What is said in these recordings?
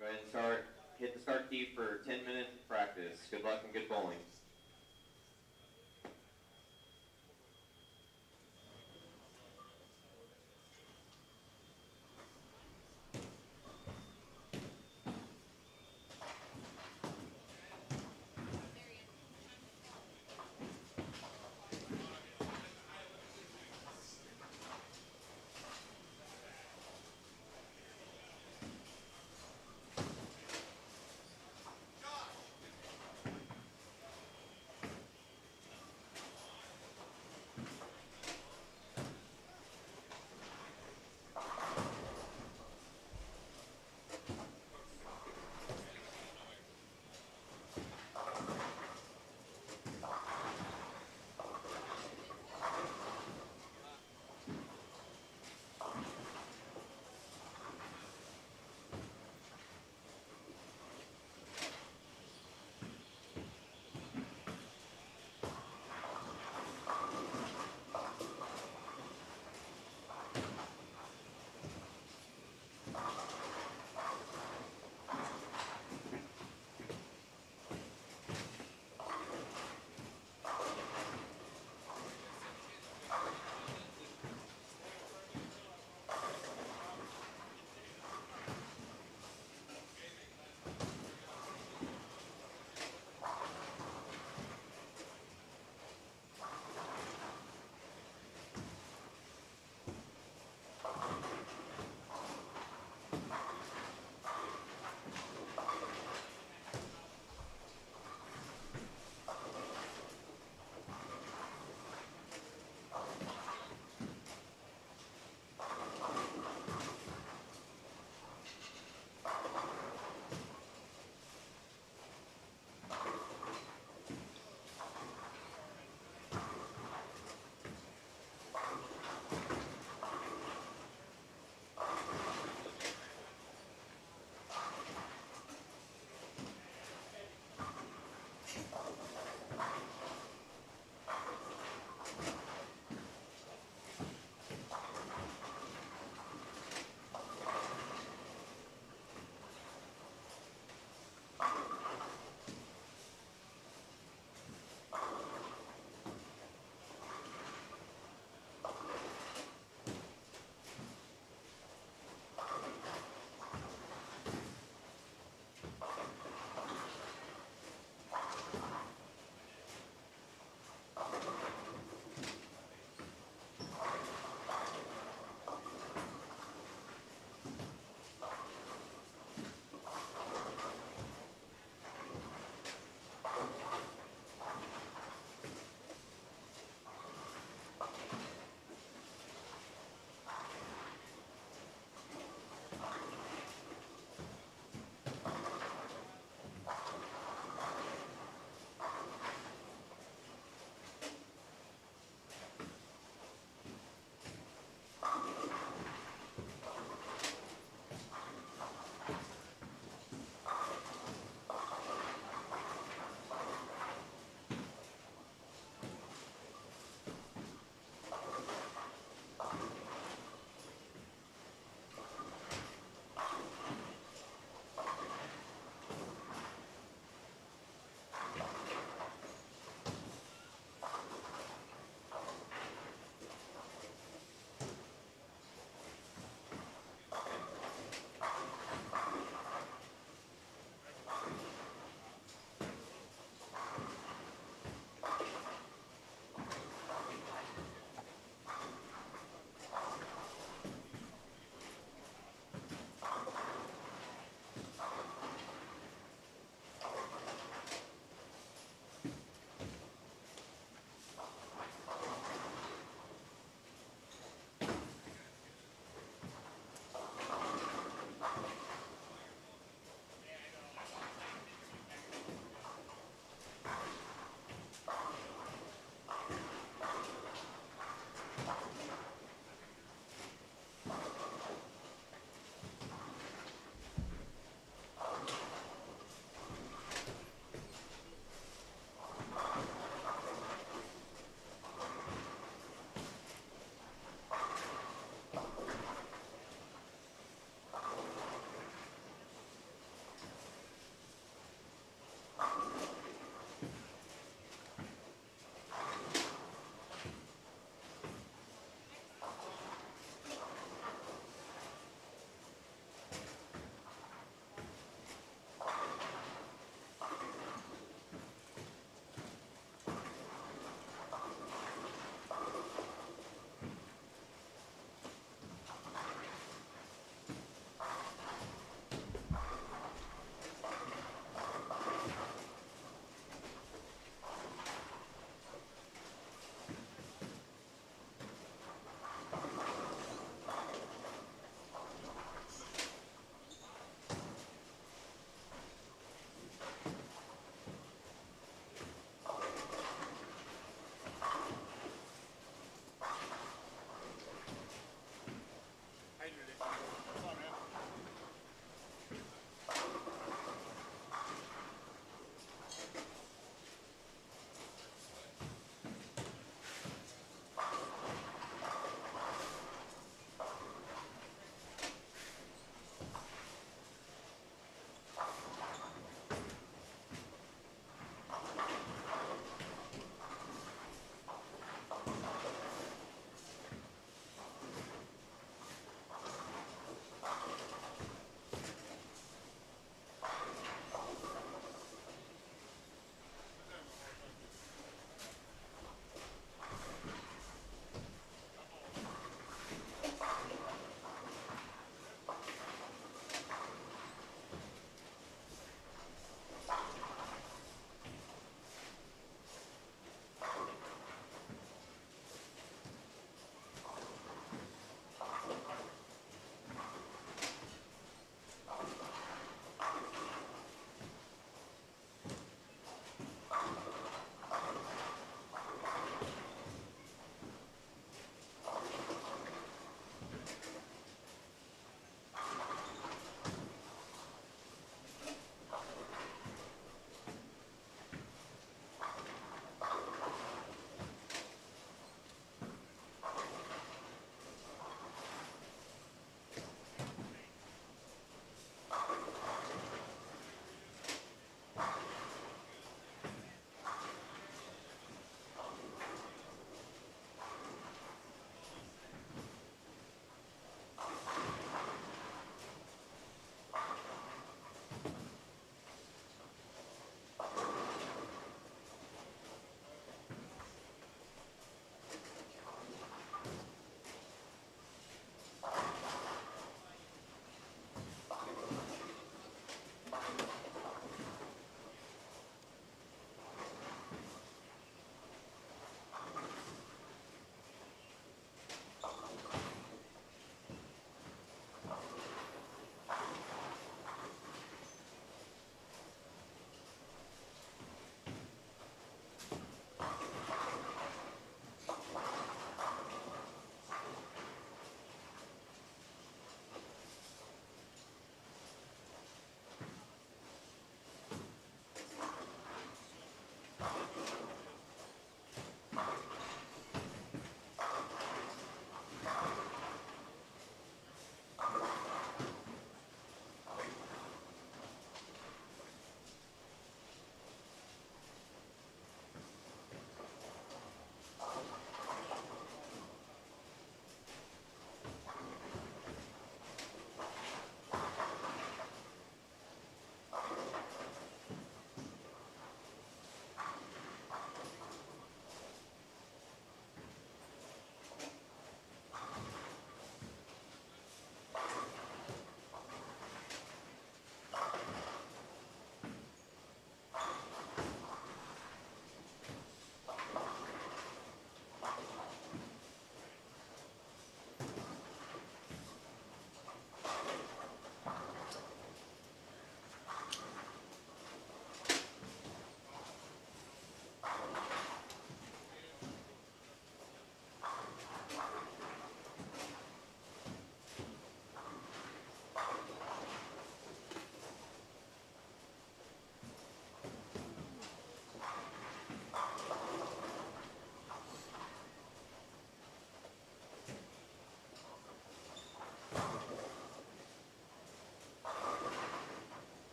Go ahead and start. Hit the start key for 10 minutes of practice. Good luck and good bowling.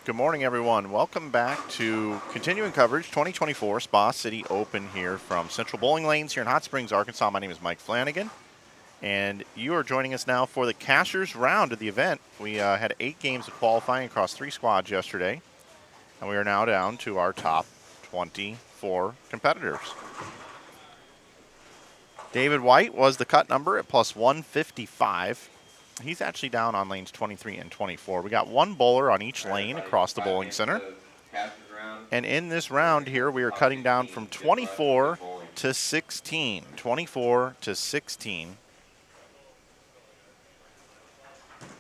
Good morning, everyone. Welcome back to continuing coverage 2024 Spa City Open here from Central Bowling Lanes here in Hot Springs, Arkansas. My name is Mike Flanagan, and you are joining us now for the cashers round of the event. We had 8 games of qualifying across 3 squads yesterday, and we are now down to our top 24 competitors. David White was the cut number at plus 155. He's actually down on lanes 23 and 24. We got 1 bowler on each lane across the bowling center. And in this round here, we are cutting down from 24 to 16. 24 to 16.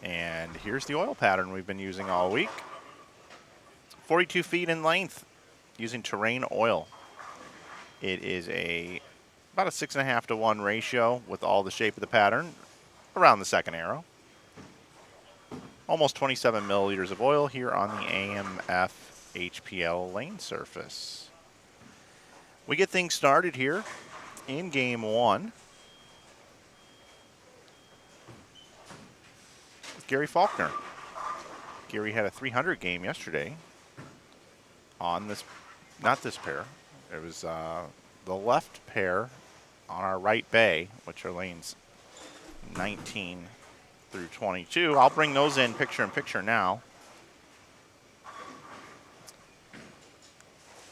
And here's the oil pattern we've been using all week. 42 feet in length using terrain oil. It is about a 6.5 to 1 ratio with all the shape of the pattern around the second arrow. Almost 27 milliliters of oil here on the AMF HPL lane surface. We get things started here in game 1 with Gary Faulkner. Gary had a 300 game yesterday on this, not this pair. It was the left pair on our right bay, which are lanes 19 through 22. I'll bring those in picture-in-picture now.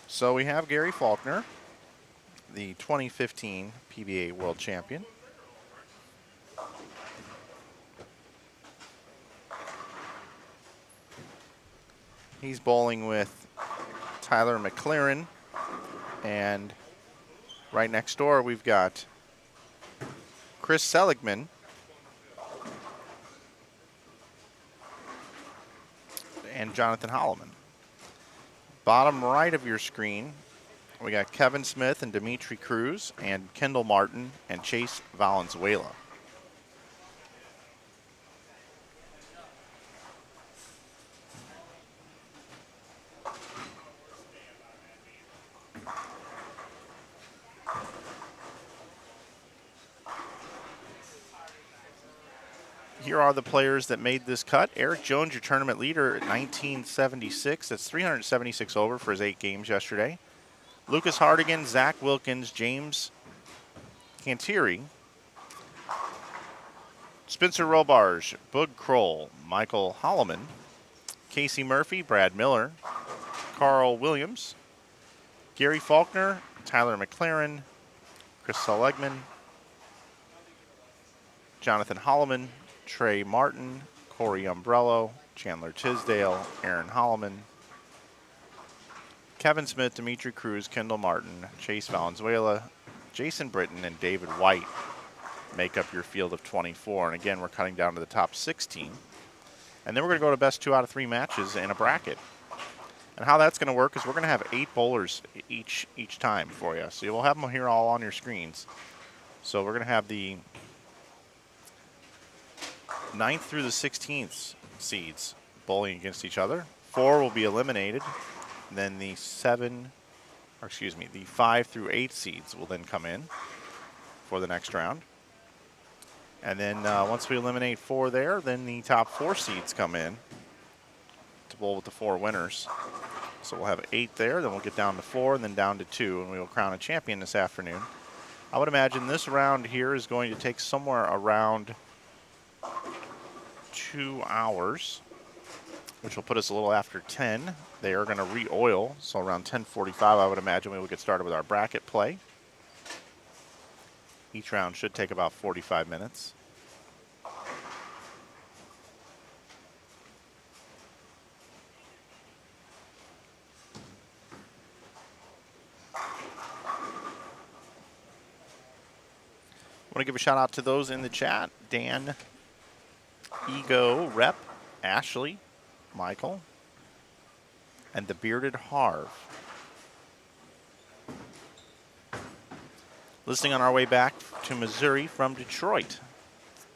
So we have Gary Faulkner, the 2015 PBA World Champion. He's bowling with Tyler McLaren, and right next door we've got Chris Seligman and Jonathan Holloman. Bottom right of your screen, we got Kevin Smith and Dimitri Cruz and Kendall Martin and Chase Valenzuela. Here are the players that made this cut. Eric Jones, your tournament leader at 1976. That's 376 over for his 8 games yesterday. Lucas Hardigan, Zach Wilkins, James Cantieri, Spencer Robarge, Boog Kroll, Michael Holloman, Casey Murphy, Brad Miller, Carl Williams, Gary Faulkner, Tyler McLaren, Chris Seligman, Jonathan Holloman, Trey Martin, Corey Umbrello, Chandler Tisdale, Aaron Holloman, Kevin Smith, Dimitri Cruz, Kendall Martin, Chase Valenzuela, Jason Britton, and David White make up your field of 24. And again, we're cutting down to the top 16. And then we're going to go to best 2 out of 3 matches in a bracket. And how that's going to work is we're going to have 8 bowlers each time for you. So you'll have them here all on your screens. So we're going to have the 9th through the 16th seeds bowling against each other. 4 will be eliminated. Then the 5 through 8 seeds will then come in for the next round. And then once we eliminate 4 there, then the top 4 seeds come in to bowl with the 4 winners. So we'll have 8 there, then we'll get down to 4, and then down to 2, and we will crown a champion this afternoon. I would imagine this round here is going to take somewhere around 2 hours, which will put us a little after 10. They are going to re-oil, so around 10:45 I would imagine we will get started with our bracket play. Each round should take about 45 minutes. I want to give a shout out to those in the chat. Dan, Ego, Rep, Ashley, Michael, and the Bearded Harv. Listening on our way back to Missouri from Detroit,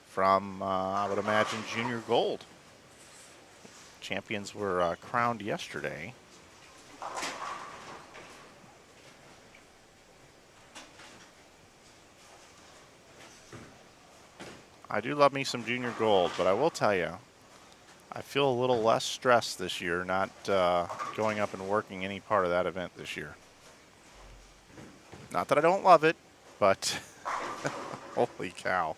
from, I would imagine, Junior Gold. Champions were crowned yesterday. I do love me some Junior Gold, but I will tell you, I feel a little less stressed this year, not going up and working any part of that event this year. Not that I don't love it, but holy cow.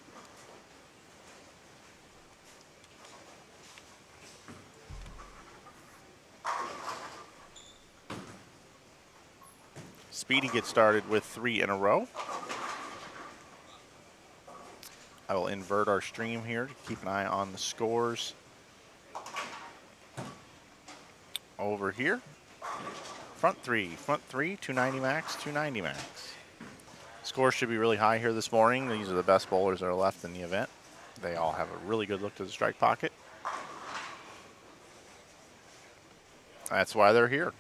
Speedy gets started with 3 in a row. I will invert our stream here to keep an eye on the scores over here. Front three, 290 max, 290 max. Scores should be really high here this morning. These are the best bowlers that are left in the event. They all have a really good look to the strike pocket. That's why they're here.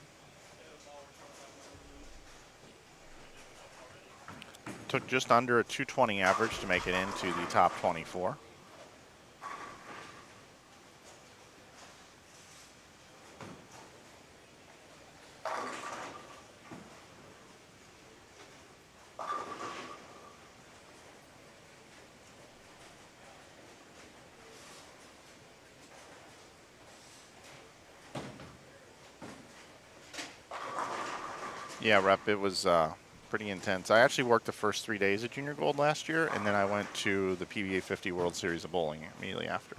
Took just under a 220 average to make it into the top 24. Yeah, Rep, it was pretty intense. I actually worked the first 3 days at Junior Gold last year, and then I went to the PBA 50 World Series of Bowling immediately after.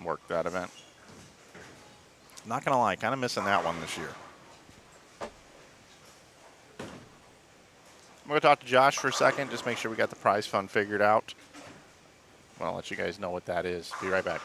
Worked that event. Not going to lie, kind of missing that one this year. I'm going to talk to Josh for a second, just make sure we got the prize fund figured out. I'll let you guys know what that is. Be right back.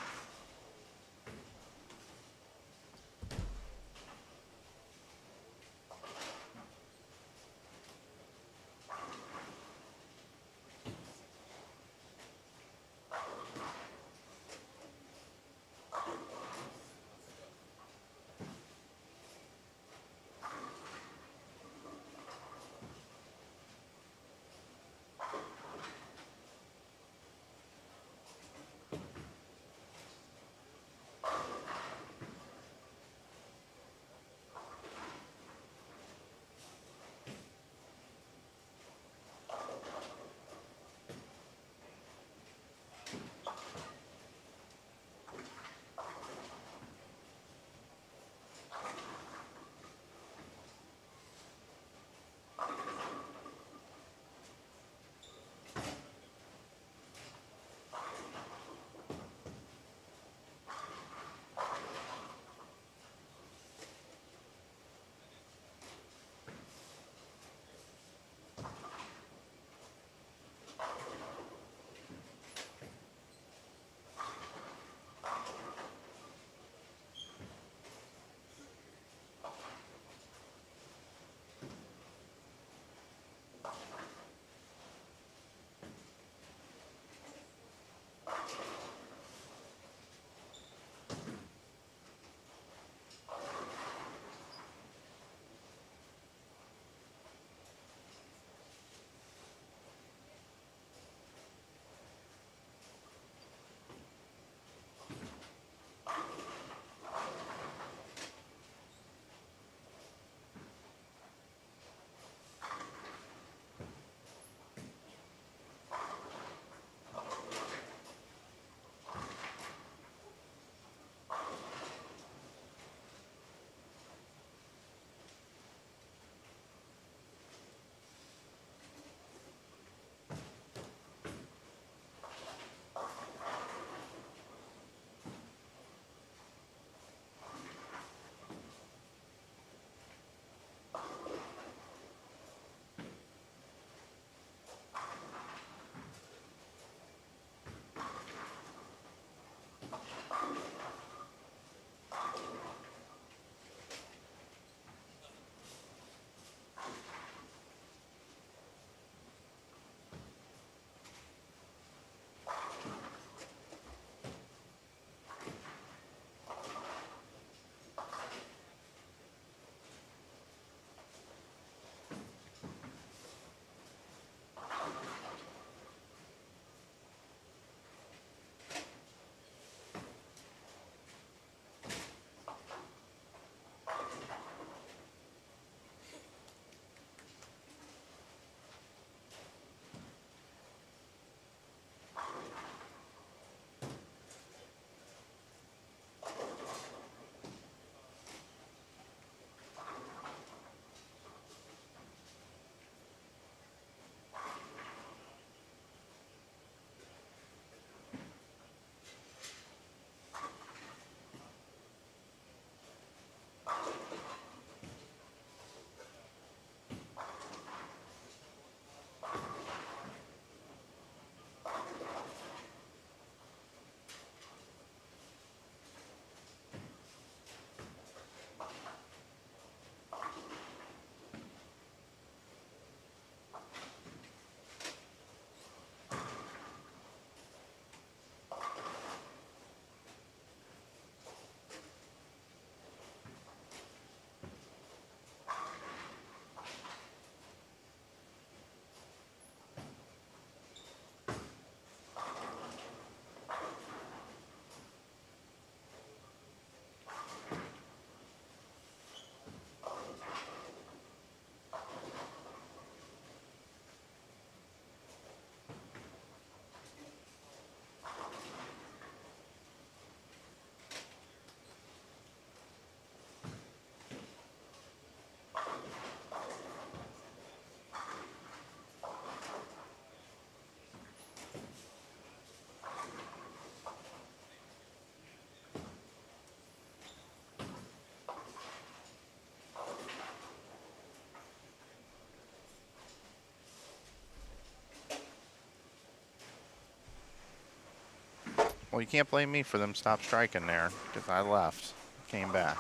Well, you can't blame me for them stop striking there because I left, came back.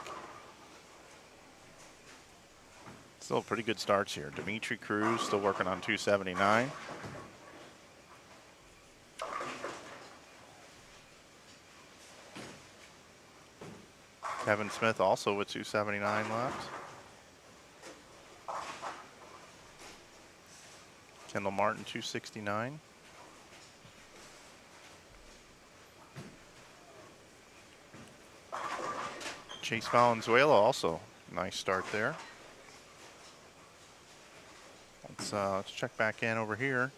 Still pretty good starts here. Dimitri Cruz still working on 279. Kevin Smith also with 279 left. Kendall Martin 269. Chase Valenzuela also nice start there. Let's check back in over here.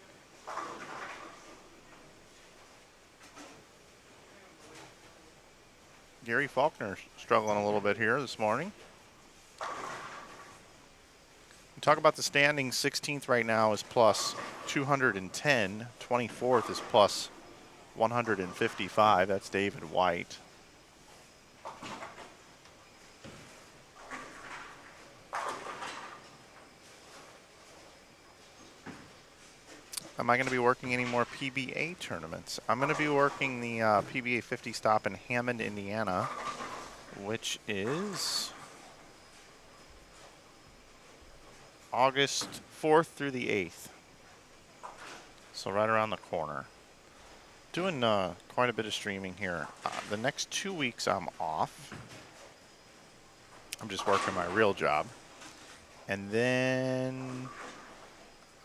Gary Faulkner struggling a little bit here this morning. We talk about the standings. 16th right now is plus 210. 24th is plus 155. That's David White. Am I going to be working any more PBA tournaments? I'm going to be working the PBA 50 stop in Hammond, Indiana, which is August 4th through the 8th. So right around the corner. Doing quite a bit of streaming here. The next 2 weeks I'm off. I'm just working my real job. And then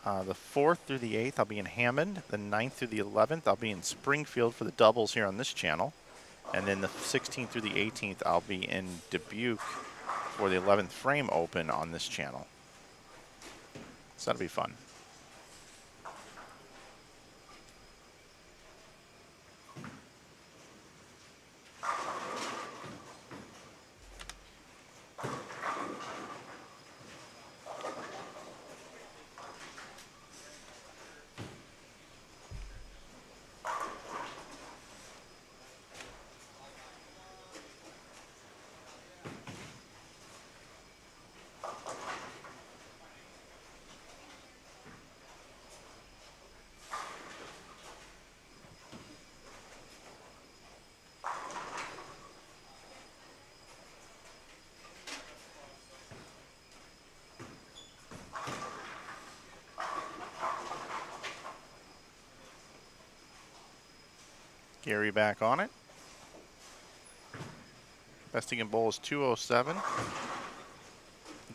the 4th through the 8th, I'll be in Hammond. The 9th through the 11th, I'll be in Springfield for the doubles here on this channel. And then the 16th through the 18th, I'll be in Dubuque for the 11th Frame Open on this channel. So that'll be fun. Gary back on it. Besting in bowl is 207.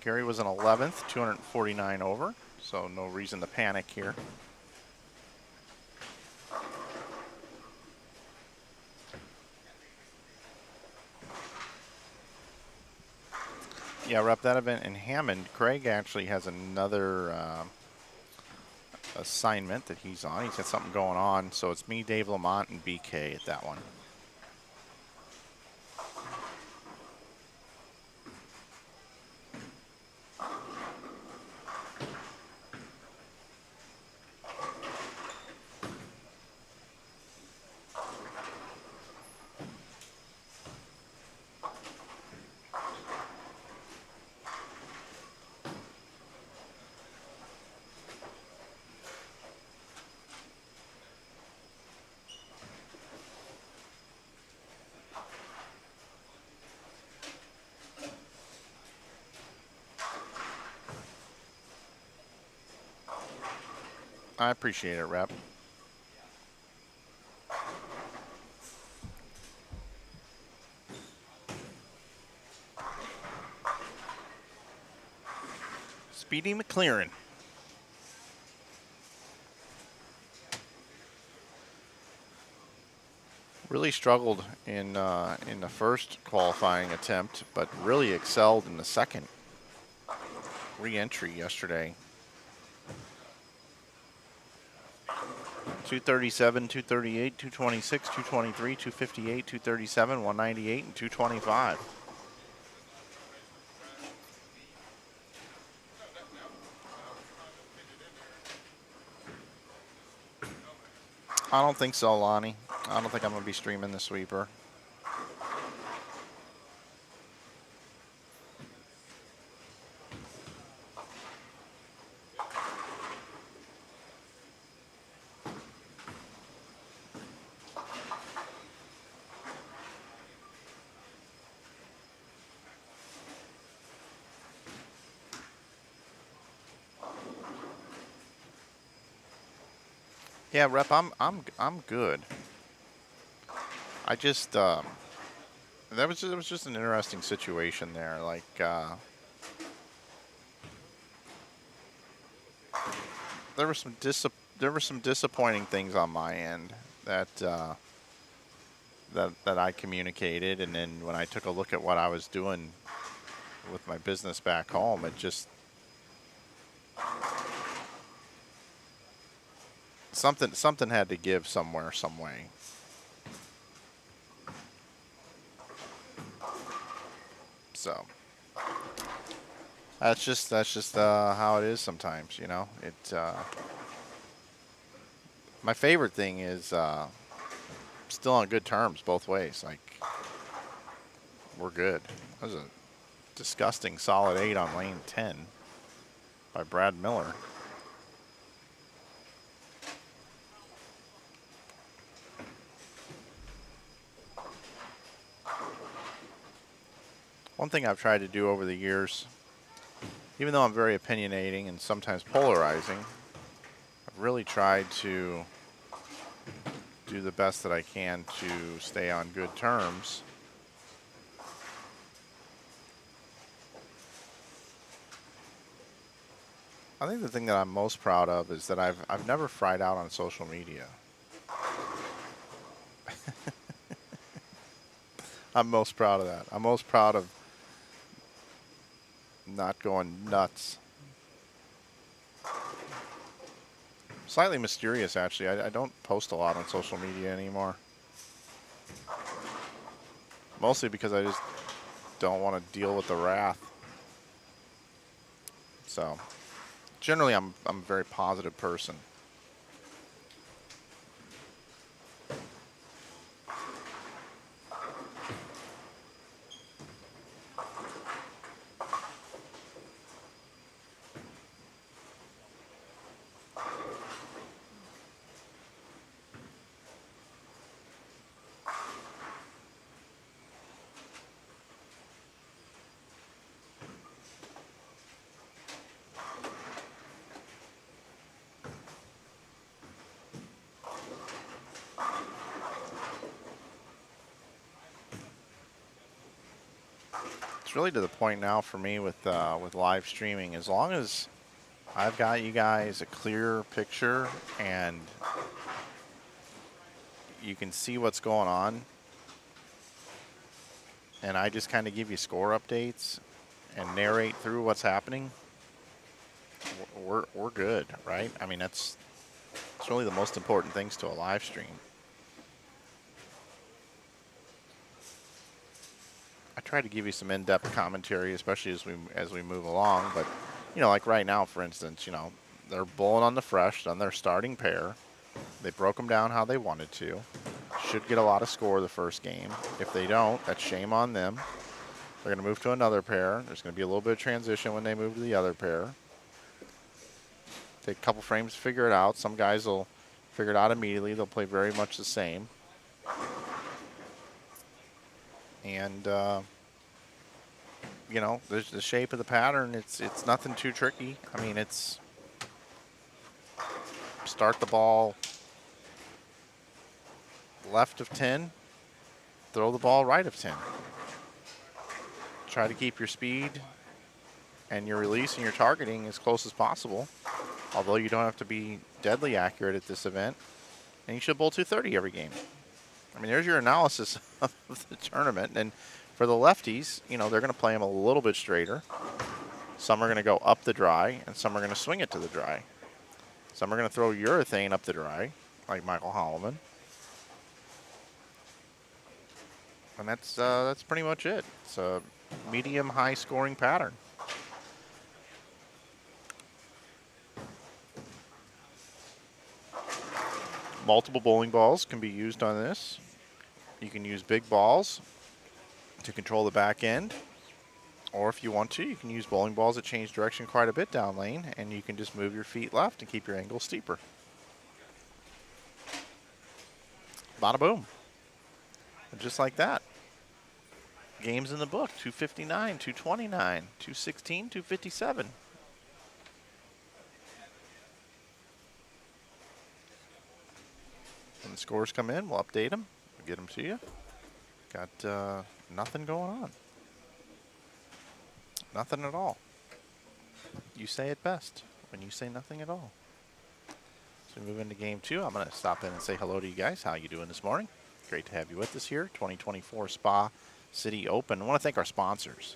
Gary was in 11th, 249 over, so no reason to panic here. Yeah, Rep, that event in Hammond, Craig actually has another assignment that he's on. He's got something going on, so it's me, Dave Lamont, and BK at that one. I appreciate it, Rep. Speedy McLaren. Really struggled in the first qualifying attempt, but really excelled in the second re-entry yesterday. 237, 238, 226, 223, 258, 237, 198, and 225. I don't think so, Lonnie. I don't think I'm going to be streaming the sweeper. Yeah, Rep, I'm good. I just that was it was just an interesting situation there. Like there were there were some disappointing things on my end that that I communicated, and then when I took a look at what I was doing with my business back home, it just something had to give somewhere, some way. So that's just how it is sometimes, you know. It my favorite thing is still on good terms both ways. Like we're good. That was a disgusting solid 8 on lane 10 by Brad Miller. One thing I've tried to do over the years, even though I'm very opinionating and sometimes polarizing, I've really tried to do the best that I can to stay on good terms. I think the thing that I'm most proud of is that I've never fried out on social media. I'm most proud of that. I'm most proud of not going nuts. Slightly mysterious, actually. I don't post a lot on social media anymore. Mostly because I just don't want to deal with the wrath. So, generally, I'm a very positive person. It's really to the point now for me with live streaming. As long as I've got you guys a clear picture and you can see what's going on, and I just kind of give you score updates and narrate through what's happening, we're good, right? I mean, it's really the most important things to a live stream. I try to give you some in-depth commentary, especially as we move along. But you know, like right now, for instance, you know, they're bowling on the fresh on their starting pair. They broke them down how they wanted to. Should get a lot of score the first game. If they don't, that's shame on them. They're going to move to another pair. There's going to be a little bit of transition when they move to the other pair. Take a couple frames to figure it out. Some guys will figure it out immediately. They'll play very much the same. And you know, there's the shape of the pattern. It's nothing too tricky. I mean, it's start the ball left of 10, throw the ball right of 10. Try to keep your speed and your release and your targeting as close as possible, although you don't have to be deadly accurate at this event. And you should bowl 230 every game. I mean, there's your analysis of the tournament. And for the lefties, you know, they're going to play them a little bit straighter. Some are going to go up the dry, and some are going to swing it to the dry. Some are going to throw urethane up the dry, like Michael Holloman. And that's pretty much it. It's a medium-high scoring pattern. Multiple bowling balls can be used on this. You can use big balls to control the back end. Or if you want to, you can use bowling balls that change direction quite a bit down lane, and you can just move your feet left and keep your angle steeper. Bada boom. And just like that. Games in the book, 259, 229, 216, 257. When the scores come in, we'll update them. We'll get them to you. Got nothing going on. Nothing at all. You say it best when you say nothing at all. So we move into game 2. I'm going to stop in and say hello to you guys. How you doing this morning? Great to have you with us here. 2024 Spa City Open. I want to thank our sponsors.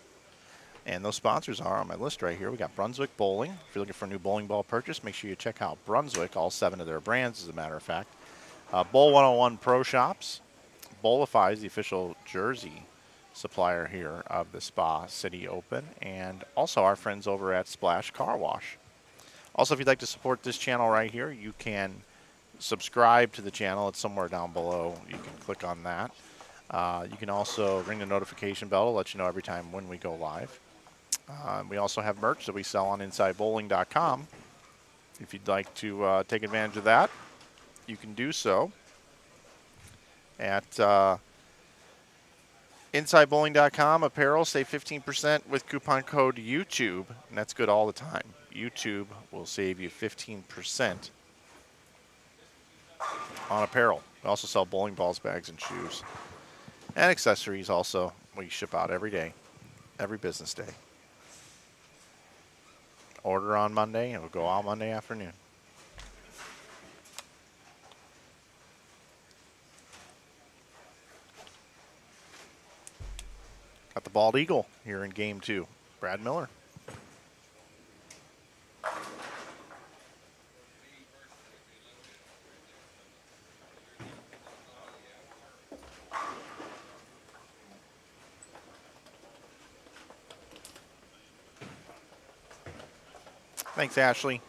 And those sponsors are on my list right here. We got Brunswick Bowling. If you're looking for a new bowling ball purchase, make sure you check out Brunswick, all 7 of their brands, as a matter of fact. Bowl 101 Pro Shops. Bowlifi is the official jersey supplier here of the Spa City Open. And also our friends over at Splash Car Wash. Also, if you'd like to support this channel right here, you can subscribe to the channel. It's somewhere down below. You can click on that. You can also ring the notification bell to let you know every time when we go live. We also have merch that we sell on InsideBowling.com. If you'd like to take advantage of that, you can do so at InsideBowling.com. Apparel, save 15% with coupon code YouTube, and that's good all the time. YouTube will save you 15% on apparel. We also sell bowling balls, bags, and shoes. And accessories also. We ship out every day, every business day. Order on Monday, and it'll go out Monday afternoon. Got the bald eagle here in game 2. Brad Miller. Thanks, Ashley.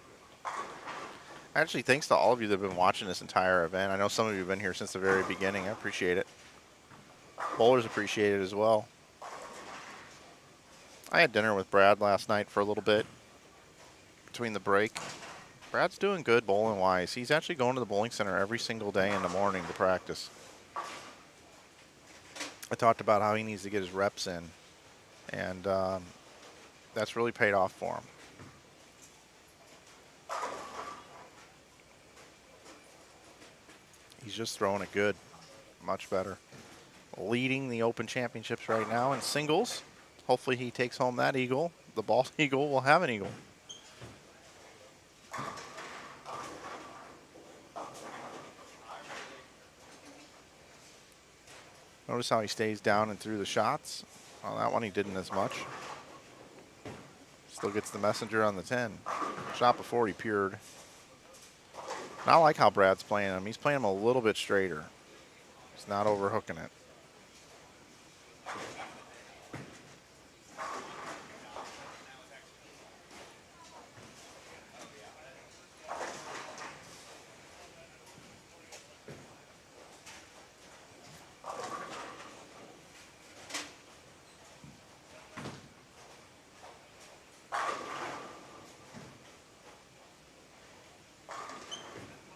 Actually, thanks to all of you that have been watching this entire event. I know some of you have been here since the very beginning. I appreciate it. Bowlers appreciate it as well. I had dinner with Brad last night for a little bit between the break. Brad's doing good bowling-wise. He's actually going to the bowling center every single day in the morning to practice. I talked about how he needs to get his reps in, and that's really paid off for him. He's just throwing it good, much better. Leading the Open Championships right now in singles. Hopefully he takes home that eagle. The bald eagle will have an eagle. Notice how he stays down and through the shots. On that one he didn't as much. Still gets the messenger on the 10. Shot before he peered. I like how Brad's playing him. He's playing him a little bit straighter. He's not overhooking it.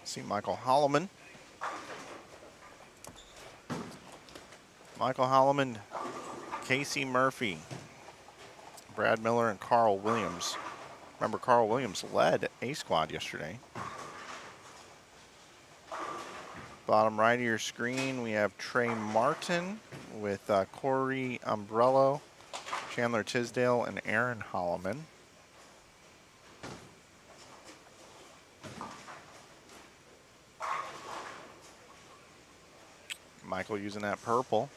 See Michael Holloman. Michael Holloman, Casey Murphy, Brad Miller, and Carl Williams. Remember, Carl Williams led A Squad yesterday. Bottom right of your screen, we have Trey Martin with Corey Umbrello, Chandler Tisdale, and Aaron Holloman. Michael using that purple.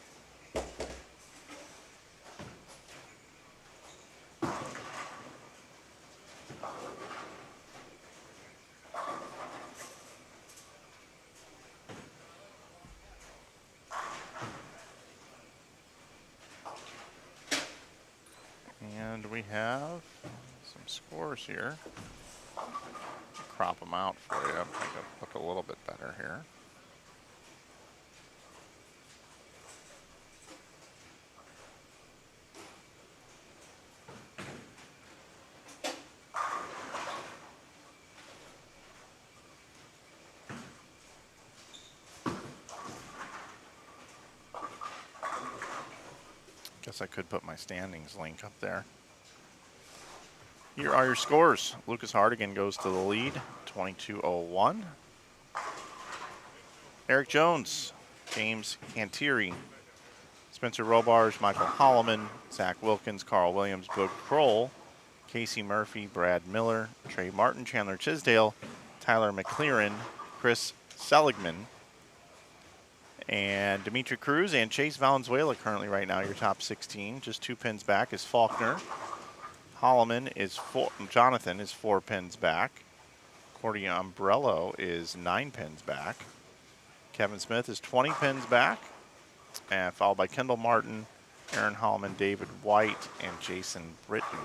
And we have some scores here. Crop them out for you. Make it look a little bit better here. Guess I could put my standings link up there. Here are your scores. Lucas Hardigan goes to the lead, 22:01. Eric Jones, James Canteri, Spencer Robarge, Michael Holloman, Zach Wilkins, Carl Williams, Boog Kroll, Casey Murphy, Brad Miller, Trey Martin, Chandler Tisdale, Tyler McLaren, Chris Seligman, and Dimitri Cruz and Chase Valenzuela currently right now your top 16. Just 2 pins back is Faulkner. Holloman is Jonathan is 4 pins back. Cordy Umbrello is 9 pins back. Kevin Smith is 20 pins back. And followed by Kendall Martin, Aaron Holloman, David White, and Jason Britton.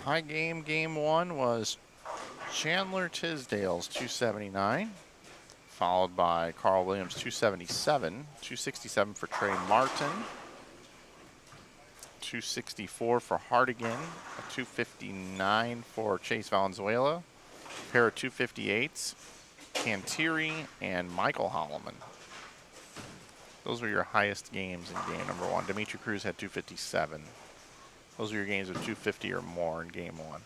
High game 1 was Chandler Tisdale's 279, followed by Carl Williams 277, 267 for Trey Martin, 264 for Hardigan, a 259 for Chase Valenzuela, a pair of 258s, Canteri and Michael Holloman. Those were your highest games in game number 1. Dimitri Cruz had 257. Those are your games of 250 or more in game 1.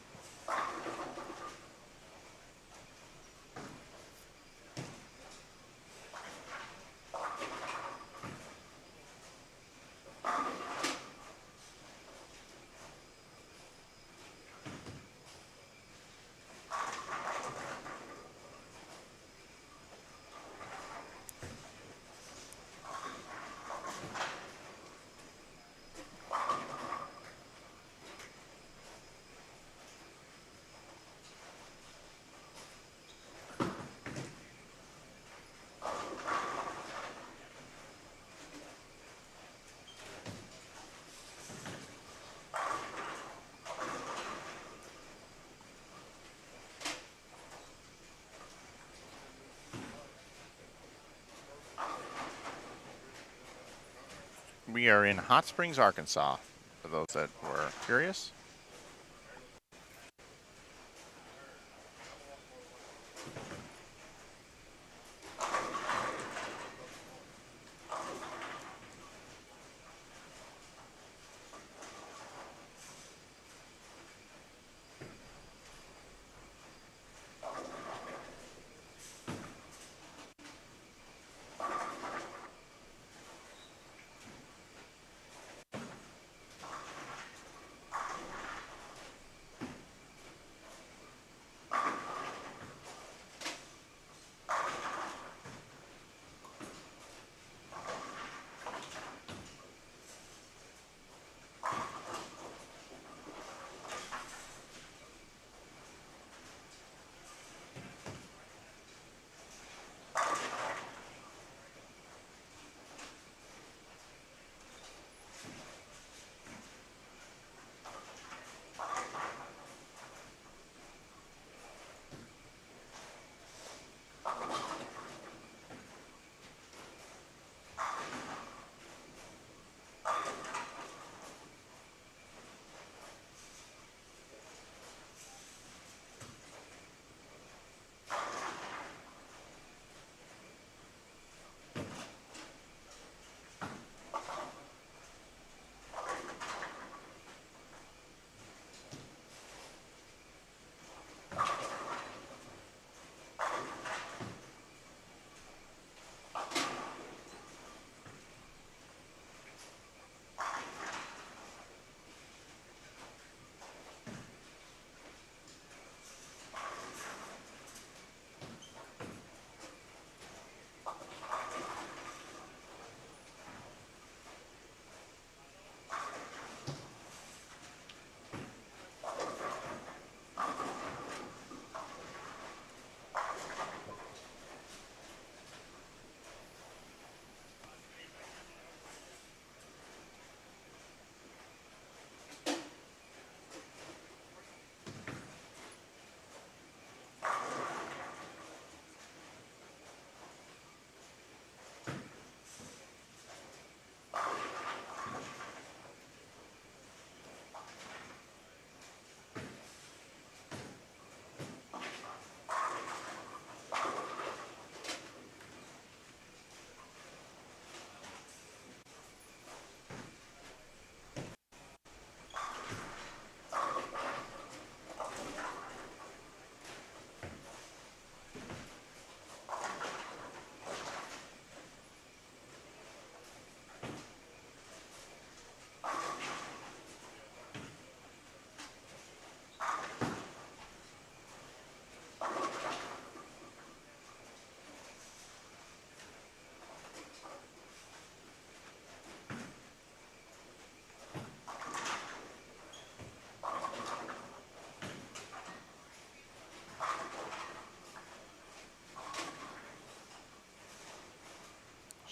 We are in Hot Springs, Arkansas, for those that were curious.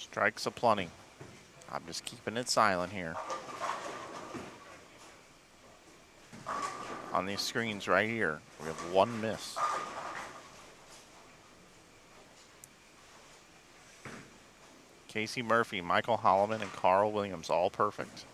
Strikes aplenty. I'm just keeping it silent here. On these screens right here, we have one miss. Casey Murphy, Michael Holloman, and Carl Williams, all perfect.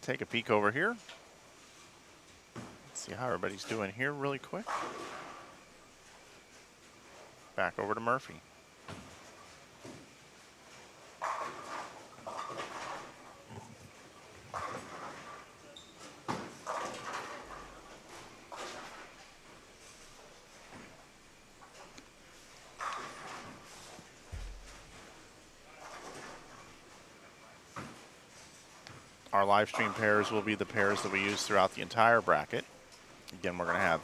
Take a peek over here. Let's see how everybody's doing here really quick. Back over to Murphy. Our live stream pairs will be the pairs that we use throughout the entire bracket. Again, we're going to have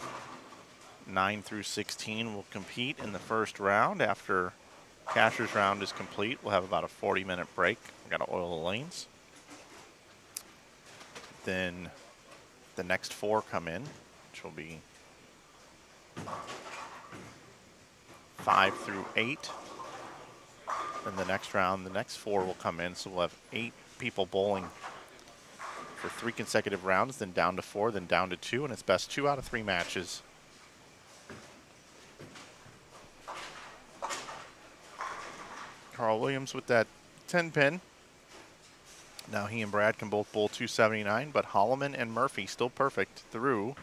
9 through 16 will compete in the first round. After Casher's round is complete, we'll have about a 40-minute break. We've got to oil the lanes. Then the next 4 come in, which will be 5 through 8. Then the next round, the next 4 will come in, so we'll have 8 people bowling for 3 consecutive rounds, then down to 4, then down to 2, and it's best 2 out of 3 matches. Carl Williams with that 10 pin. Now he and Brad can both bowl 279, but Holloman and Murphy still perfect through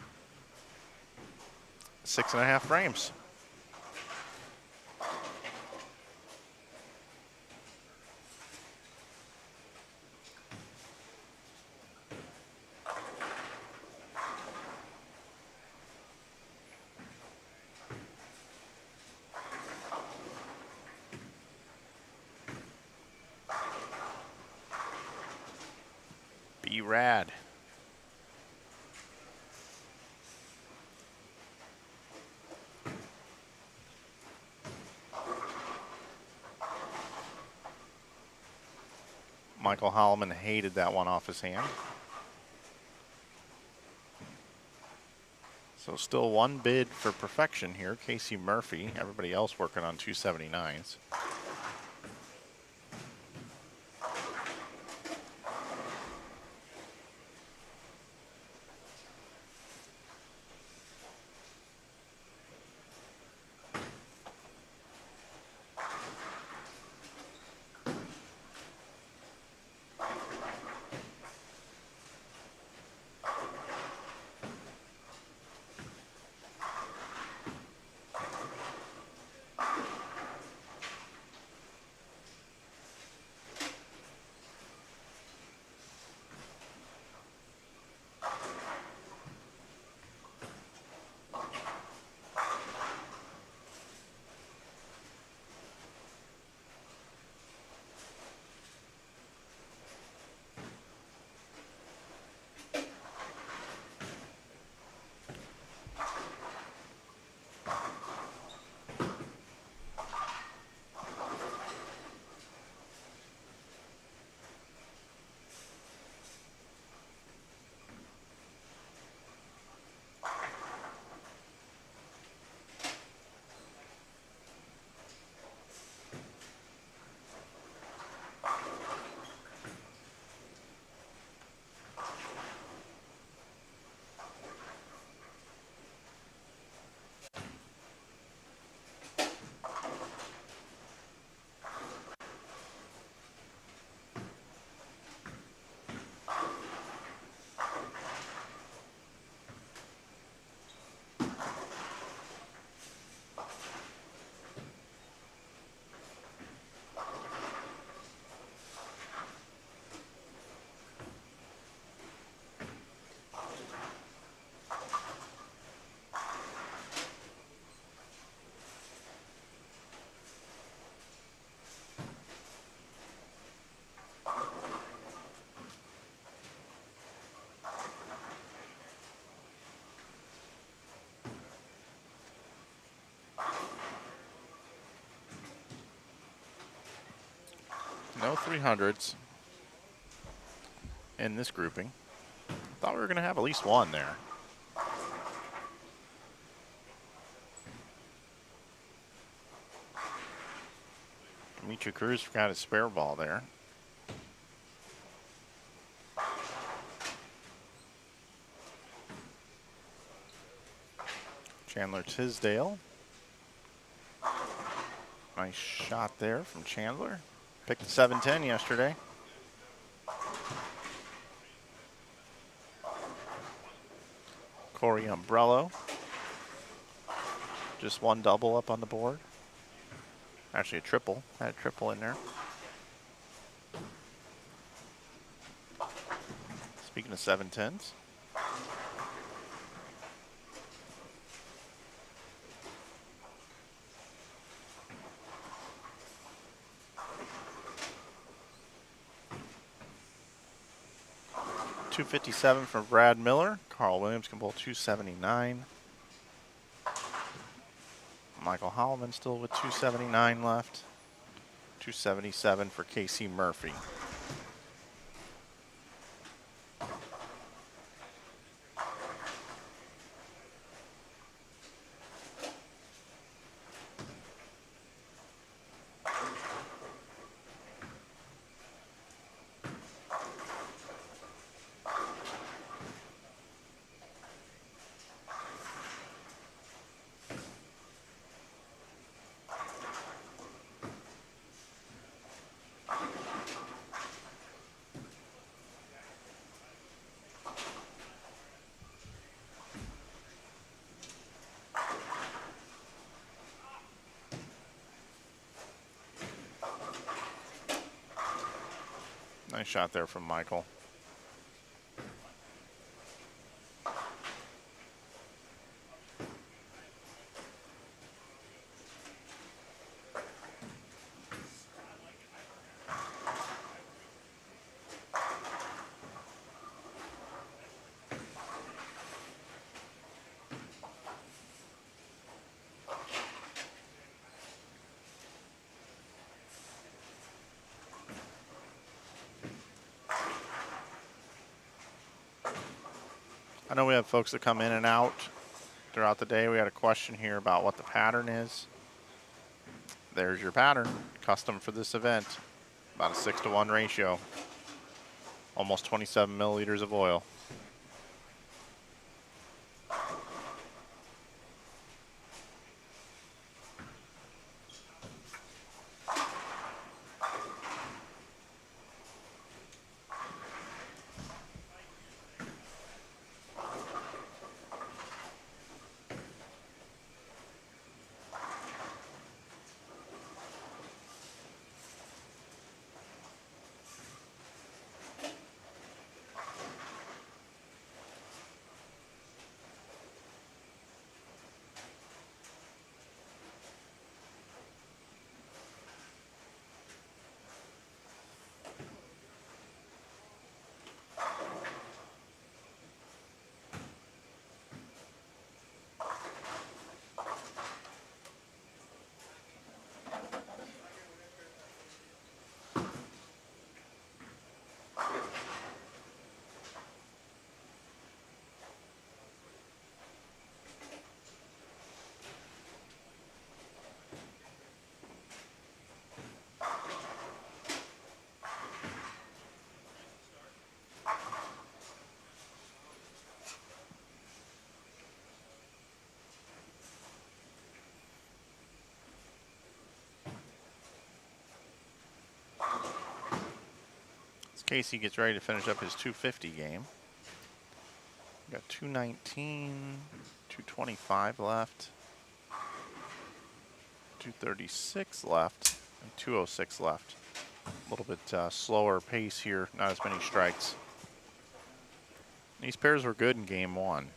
6.5 frames. Be rad. Michael Holloman hated that one off his hand. So still one bid for perfection here. Casey Murphy, everybody else working on 279s. No 300s in this grouping. Thought we were going to have at least one there. Demetri Cruz forgot his spare ball there. Chandler Tisdale. Nice shot there from Chandler. Picked 7-10 yesterday. Corey Umbrello. Just one double up on the board. Actually a triple. Had a triple in there. Speaking of 7-10s. .257 from Brad Miller. Carl Williams can bowl .279. Michael Holloman still with .279 left. .277 for Casey Murphy. Nice shot there from Michael. I know we have folks that come in and out throughout the day. We had a question here about what the pattern is. There's your pattern, custom for this event. About a 6-to-1 ratio. Almost 27 milliliters of oil. Casey gets ready to finish up his 250 game. We got 219, 225 left, 236 left, and 206 left. A little bit slower pace here, not as many strikes. These pairs were good in game one.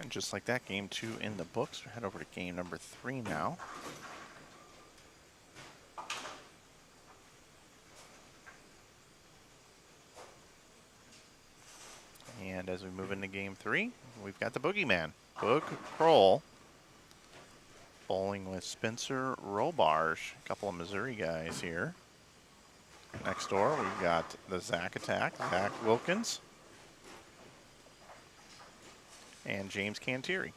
And just like that, game 2 in the books. We'll head over to game number 3 now. And as we move into game 3, we've got the boogeyman, Boog Kroll, bowling with Spencer Robarge, a couple of Missouri guys here. Next door, we've got the Zach Attack, Zach Wilkins, and James Cantieri.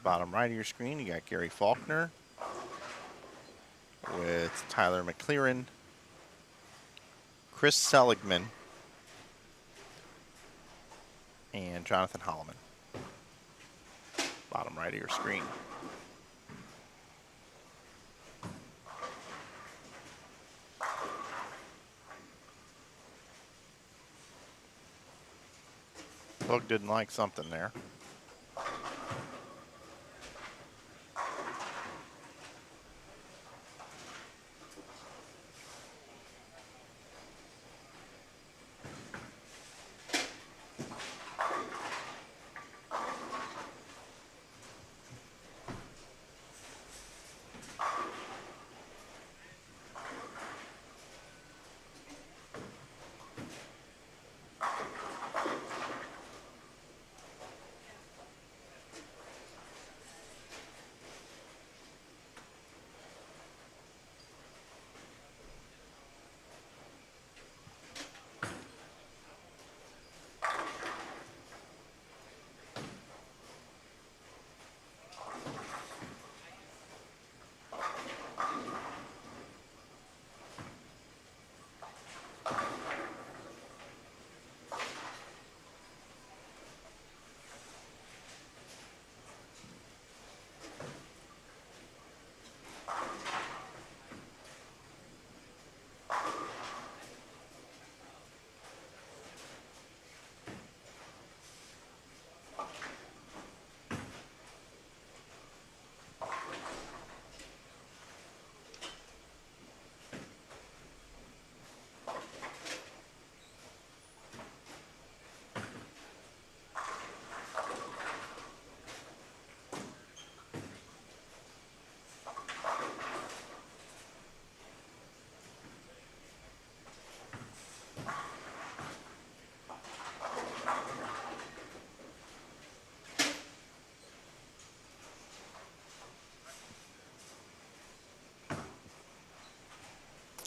Bottom right of your screen, you got Gary Faulkner with Tyler McLaren, Chris Seligman, and Jonathan Holloman. Bottom right of your screen. Boog didn't like something there.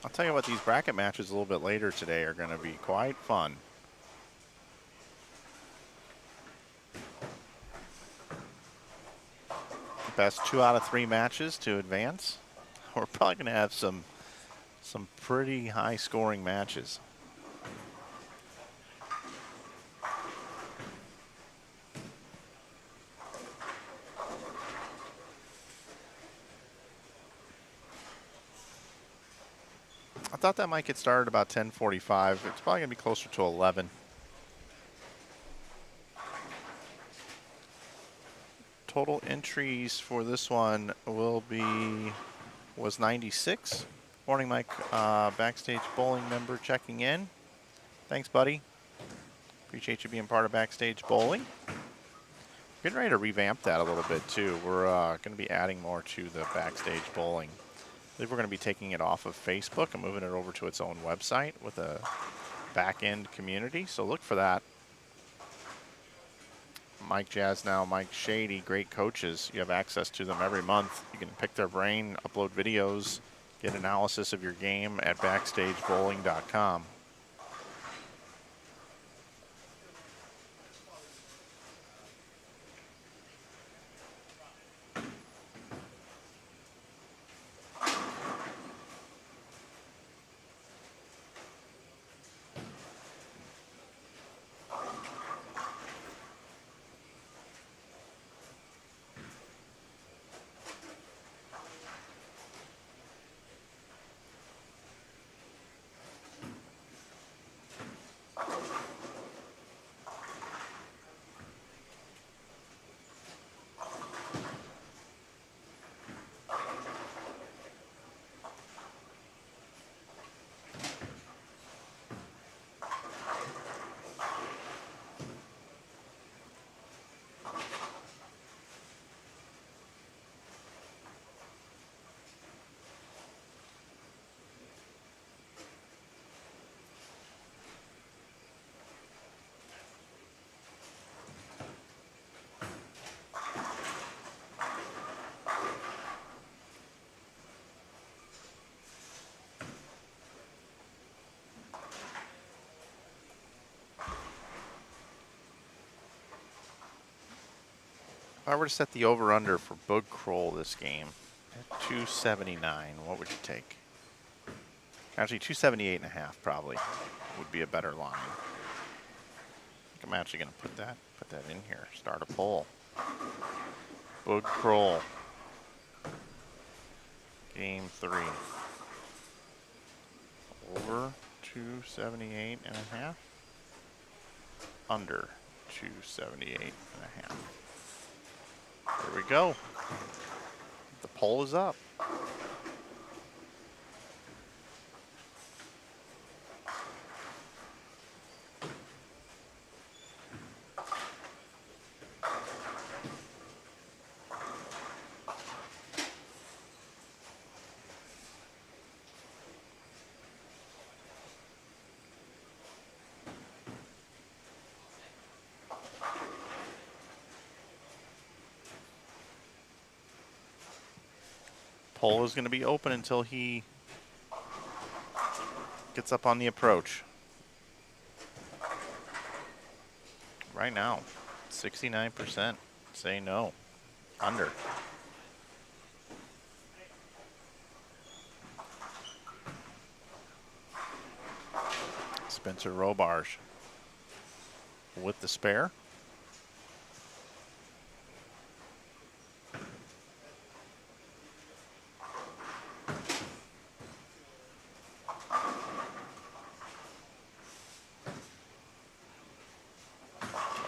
I'll tell you what, these bracket matches a little bit later today are going to be quite fun. Best 2 out of 3 matches to advance. We're probably going to have some pretty high scoring matches. I thought that might get started about 10:45. It's probably going to be closer to 11. Total entries for this one was 96. Morning, Mike, Backstage Bowling member checking in. Thanks, buddy. Appreciate you being part of Backstage Bowling. Getting ready to revamp that a little bit too. We're going to be adding more to the Backstage Bowling. I believe we're going to be taking it off of Facebook and moving it over to its own website with a back-end community. So look for that. Mike Jasnow, Mike Shady, great coaches. You have access to them every month. You can pick their brain, upload videos, get analysis of your game at backstagebowling.com. If I were to set the over-under for Bug Kroll this game at 279, what would you take? Actually, 278.5 probably would be a better line. I think I'm actually going to put that in here. Start a poll. Bug Kroll. Game 3. Over 278.5. Under 278.5. There we go. The poll is up. Poll is going to be open until he gets up on the approach. Right now, 69% say no. Under. Spencer Robarge with the spare.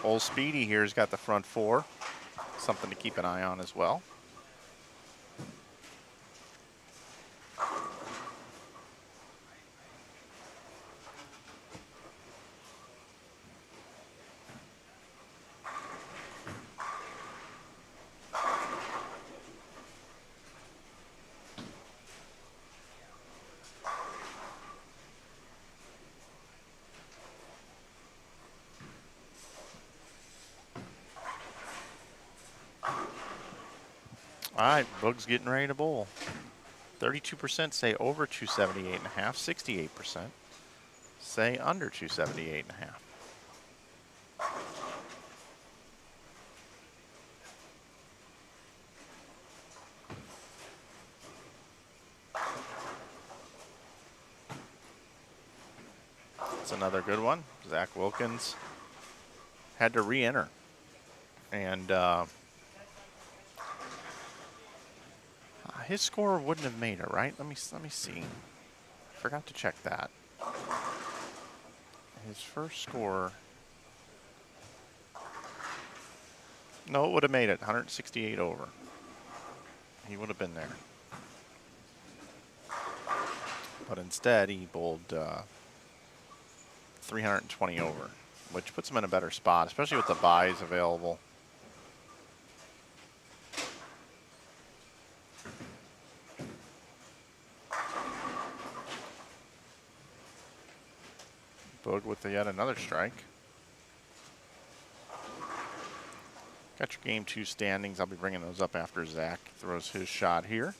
Old Speedy here's got the front 4. Something to keep an eye on as well. All right, Bug's getting ready to bowl. 32% say over 278.5. 68% say under 278.5. That's another good one. Zach Wilkins had to re-enter, and his score wouldn't have made it, right? Let me see. Forgot to check that. His first score. No, it would have made it. 168 over. He would have been there. But instead, he bowled 320 over, which puts him in a better spot, especially with the buys available. Bug with yet another strike. Got your game 2 standings. I'll be bringing those up after Zach throws his shot here.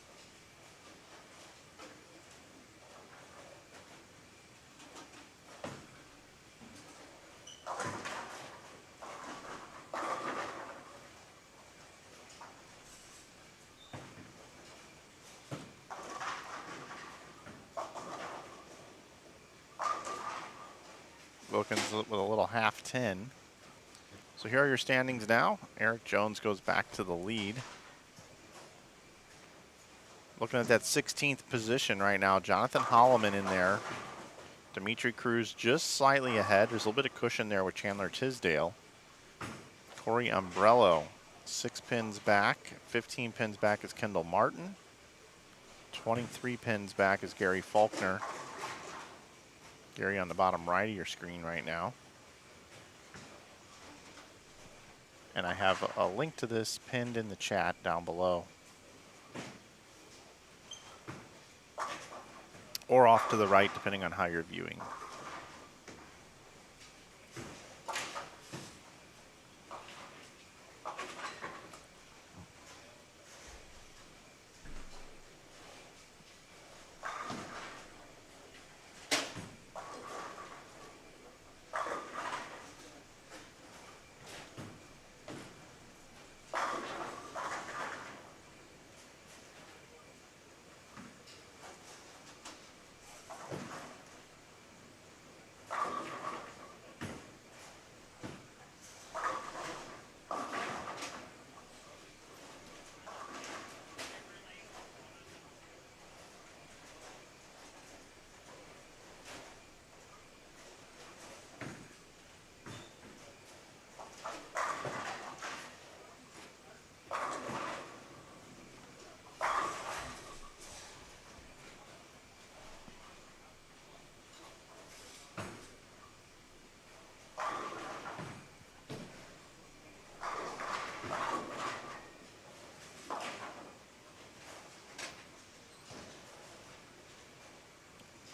Wilkins with a little half 10. So here are your standings now. Eric Jones goes back to the lead. Looking at that 16th position right now, Jonathan Holloman in there. Dimitri Cruz just slightly ahead. There's a little bit of cushion there with Chandler Tisdale. Corey Umbrello, 6 pins back. 15 pins back is Kendall Martin. 23 pins back is Gary Faulkner. Gary on the bottom right of your screen right now. And I have a link to this pinned in the chat down below. Or off to the right, depending on how you're viewing.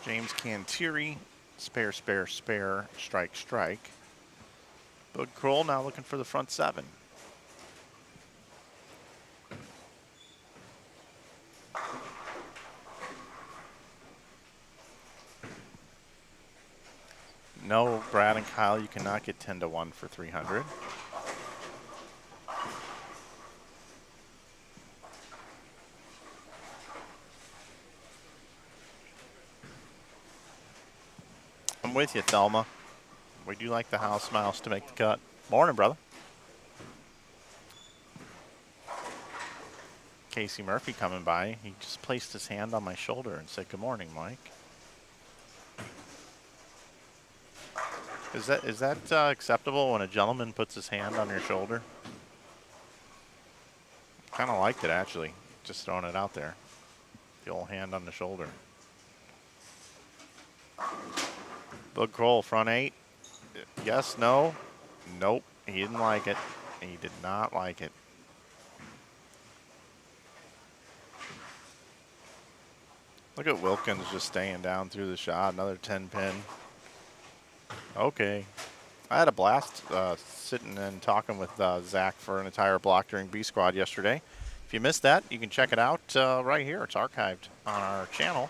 James Cantieri, spare, spare, spare, strike, strike. Bud Kroll now looking for the front 7. No, Brad and Kyle, you cannot get 10-1 for 300. I'm with you, Thelma. We do like the house mouse to make the cut. Morning, brother. Casey Murphy coming by. He just placed his hand on my shoulder and said, "Good morning, Mike." Is that acceptable when a gentleman puts his hand on your shoulder? Kind of liked it, actually. Just throwing it out there. The old hand on the shoulder. Bud Kroll, front 8. Yes, no. Nope. He didn't like it. He did not like it. Look at Wilkins just staying down through the shot. Another 10-pin. Okay. I had a blast sitting and talking with Zach for an entire block during B Squad yesterday. If you missed that, you can check it out right here. It's archived on our channel.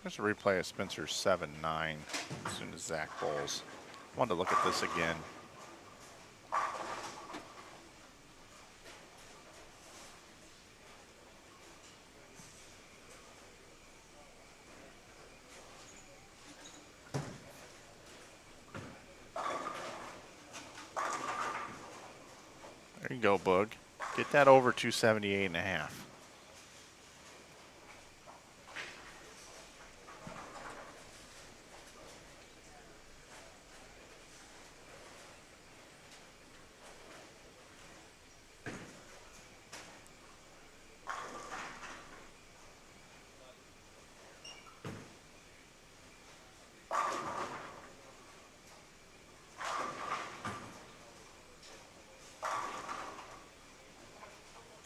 There's a replay of Spencer's 7-9 as soon as Zach bowls. Wanted to look at this again. There you go, Bug. Get that over 278.5.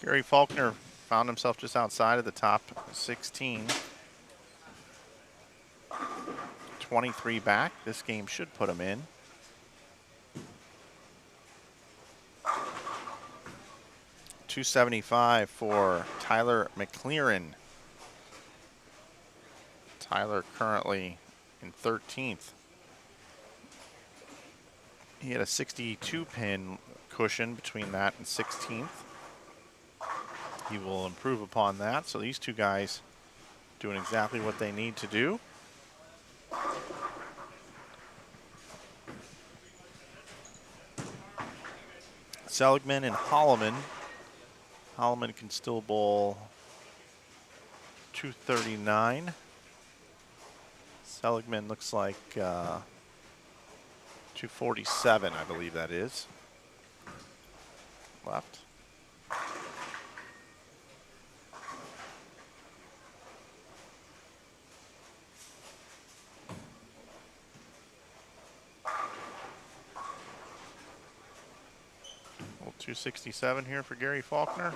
Gary Faulkner found himself just outside of the top 16. 23 back. This game should put him in. $275 for Tyler McLaren. Tyler currently in 13th. He had a 62 pin cushion between that and 16th. He will improve upon that. So these two guys doing exactly what they need to do. Seligman and Holloman. Holloman can still bowl 239. Seligman looks like 247, I believe that is. Left. Well, 267 here for Gary Faulkner.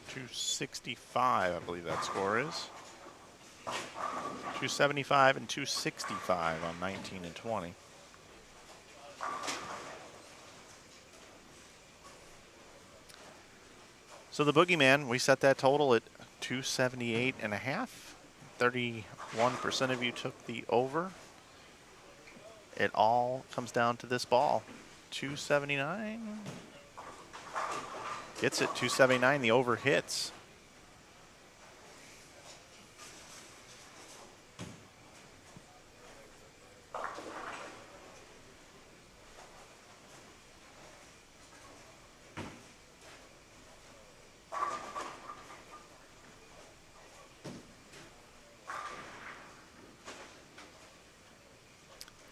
265, I believe that score is. 275 and 265 on 19 and 20. So the Boogeyman, we set that total at 278.5. 31% of you took the over. It all comes down to this ball. 279. Gets it, 279, the over hits.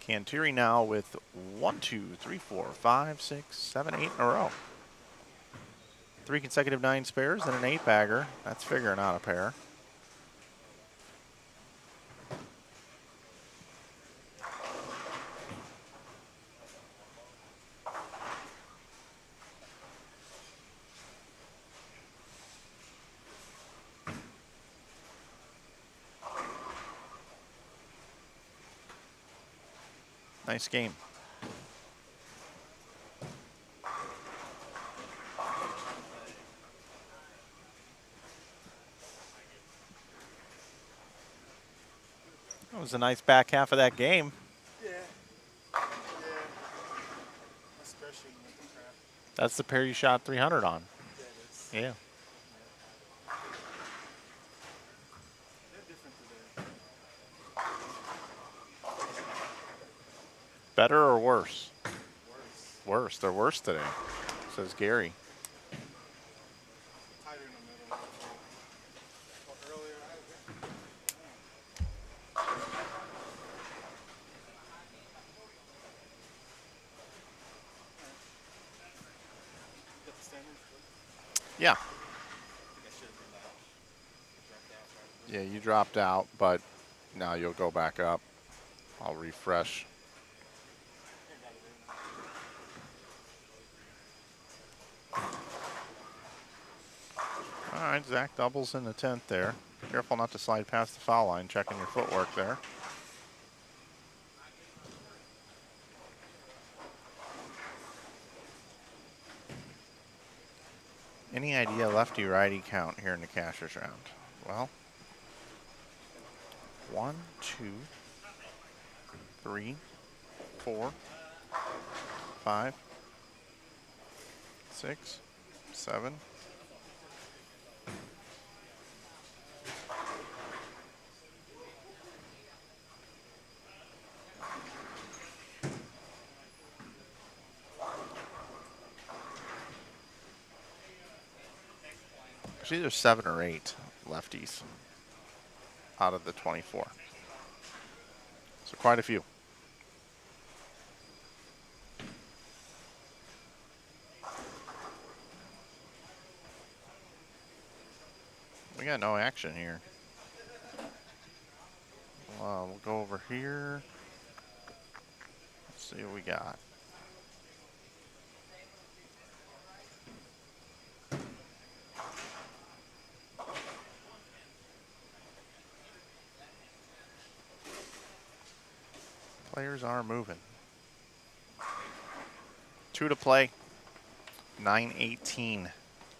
Canteri now with 1, 2, 3, 4, 5, 6, 7, 8 in a row. 3 consecutive 9 spares and an 8-bagger. That's figuring out a pair. Nice game. That was a nice back half of that game. Yeah. Especially with the crap. That's the pair you shot 300 on. Yeah, it is. Yeah. They're different today. Better or worse? Worse. Worse. They're worse today, says Gary. Tighter in the middle. Well, earlier, Got the standards? Yeah. I think I should have been dropped out, right? Yeah, you dropped out, but now you'll go back up. I'll refresh. All right, Zach doubles in the 10th there. Careful not to slide past the foul line, checking your footwork there. Any idea lefty-righty count here in the cashier's round? Well, 1, 2, 3, 4, 5, 6, 7. There's either 7 or 8 lefties out of the 24. So quite a few. We got no action here. We'll go over here. Let's see what we got. Players are moving. 2 to play. 9:18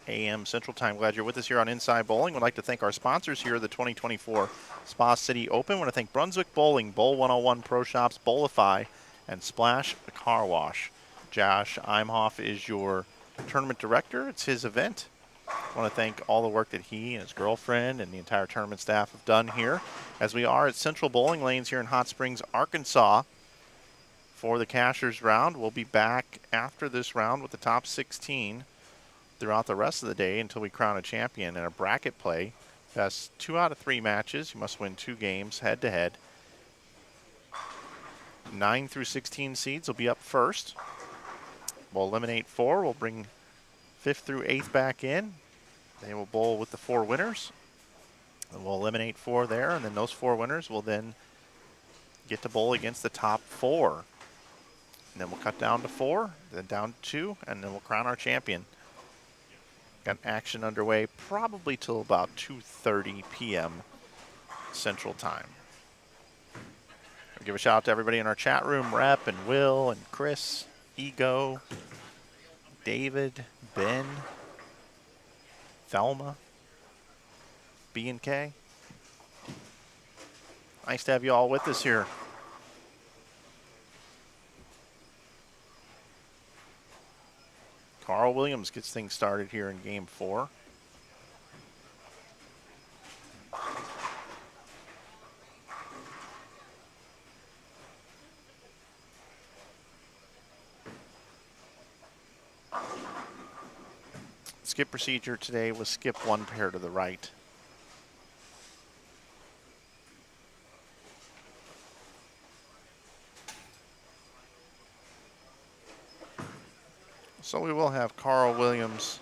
a.m. Central Time. Glad you're with us here on Inside Bowling. We'd like to thank our sponsors here at the 2024 Spa City Open. We want to thank Brunswick Bowling, Bowl 101 Pro Shops, Bowlifi, and Splash Car Wash. Josh Imhoff is your tournament director. It's his event. I want to thank all the work that he and his girlfriend and the entire tournament staff have done here, as we are at Central Bowling Lanes here in Hot Springs, Arkansas, for the Cashers round. We'll be back after this round with the top 16 throughout the rest of the day until we crown a champion in a bracket play. Best 2 out of 3 matches. You must win 2 games head-to-head. 9 through 16 seeds will be up first. We'll eliminate 4. We'll bring 5th through 8th back in. They will bowl with the 4 winners. And we'll eliminate 4 there, and then those 4 winners will then get to bowl against the top 4. And then we'll cut down to 4, then down to 2, and then we'll crown our champion. Got action underway probably till about 2:30 p.m. Central Time. I'll give a shout out to everybody in our chat room, Rep and Will and Chris, Ego, David, Ben, Thelma, B and K. Nice to have you all with us here. Carl Williams gets things started here in game 4. Skip procedure today was skip 1 pair to the right. So we will have Carl Williams,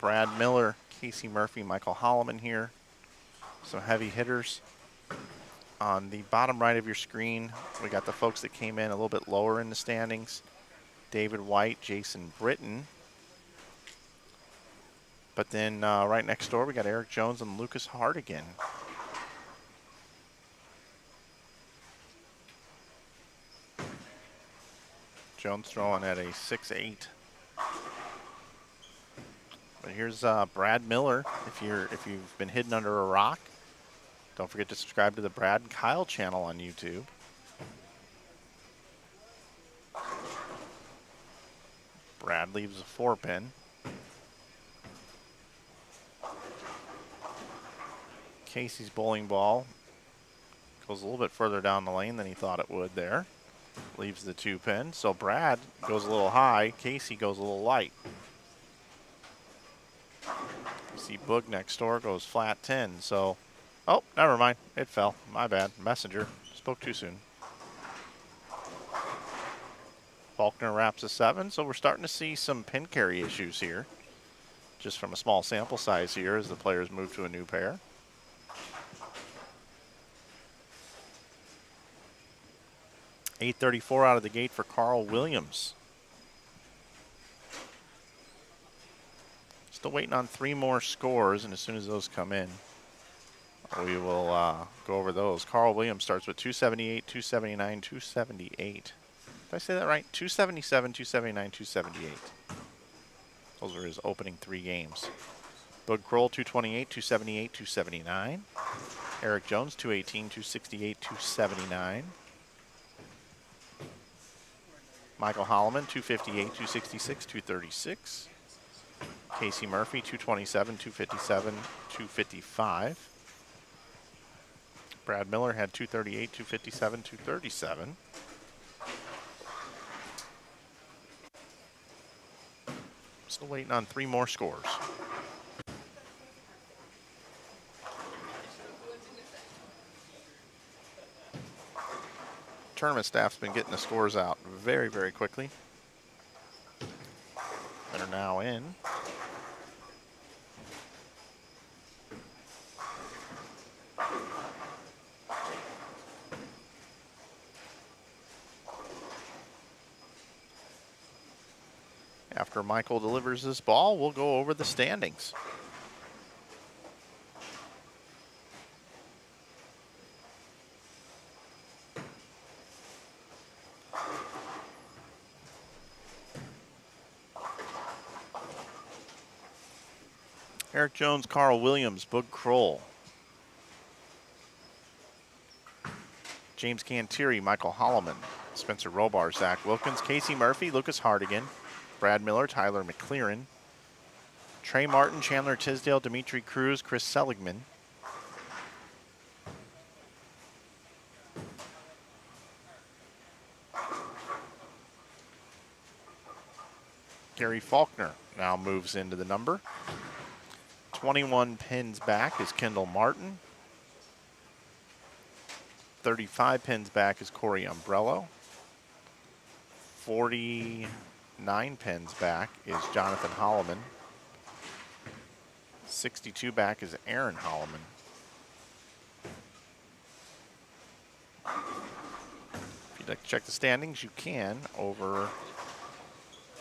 Brad Miller, Casey Murphy, Michael Holloman here. Some heavy hitters. On the bottom right of your screen, we got the folks that came in a little bit lower in the standings. David White, Jason Britton. But then right next door, we got Eric Jones and Lucas Hardigan. Jones throwing at a 6-8. But here's Brad Miller. If you've been hidden under a rock, don't forget to subscribe to the Brad and Kyle channel on YouTube. Brad leaves a 4-pin. Casey's bowling ball goes a little bit further down the lane than he thought it would there. Leaves the 2-pin. So Brad goes a little high. Casey goes a little light. You see Boog next door goes flat 10. So, oh, never mind. It fell. My bad. Messenger. Spoke too soon. Faulkner wraps a 7. So we're starting to see some pin carry issues here. Just from a small sample size here as the players move to a new pair. .834 out of the gate for Carl Williams. Still waiting on 3 more scores, and as soon as those come in, we will go over those. Carl Williams starts with 278, 279, 278. Did I say that right? 277, 279, 278. Those are his opening 3 games. Bud Kroll, 228, 278, 279. Eric Jones, 218, 268, 279. Michael Holloman, 258, 266, 236. Casey Murphy, 227, 257, 255. Brad Miller had 238, 257, 237. Still waiting on 3 more scores. Tournament staff's been getting the scores out very, very quickly. That are now in. After Michael delivers this ball, we'll go over the standings. Eric Jones, Carl Williams, Boog Kroll. James Cantieri, Michael Holloman, Spencer Robar, Zach Wilkins, Casey Murphy, Lucas Hardigan, Brad Miller, Tyler McLaren, Trey Martin, Chandler Tisdale, Dimitri Cruz, Chris Seligman. Gary Faulkner now moves into the number. 21 pins back is Kendall Martin. 35 pins back is Corey Umbrello. 49 pins back is Jonathan Holloman. 62 back is Aaron Holloman. If you'd like to check the standings, you can over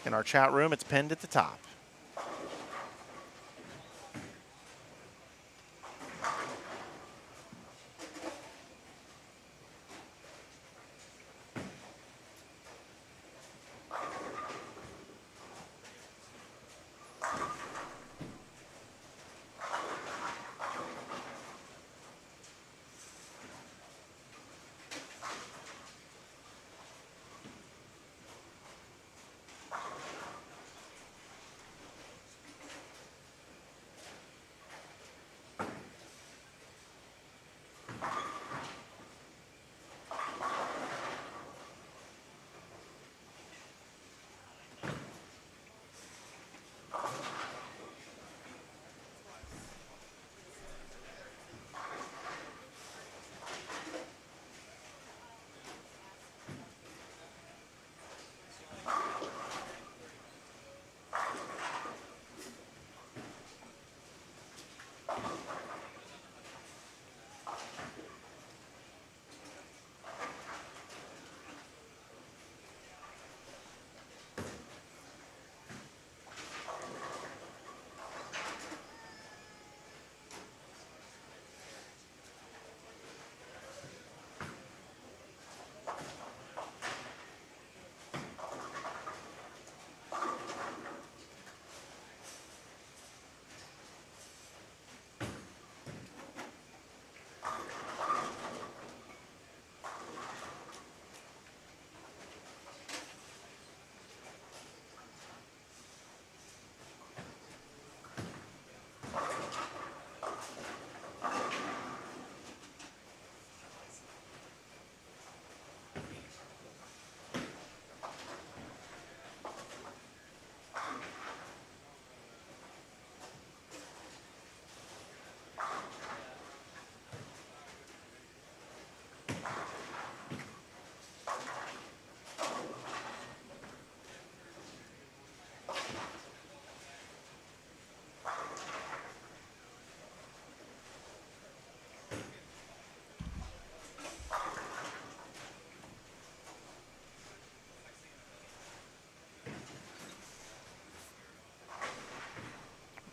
in our chat room. It's pinned at the top.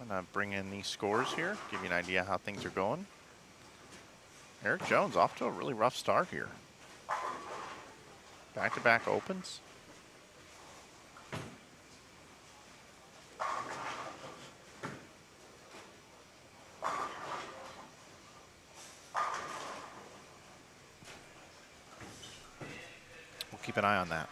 I'm going to bring in these scores here, give you an idea how things are going. Eric Jones off to a really rough start here. Back-to-back opens. We'll keep an eye on that.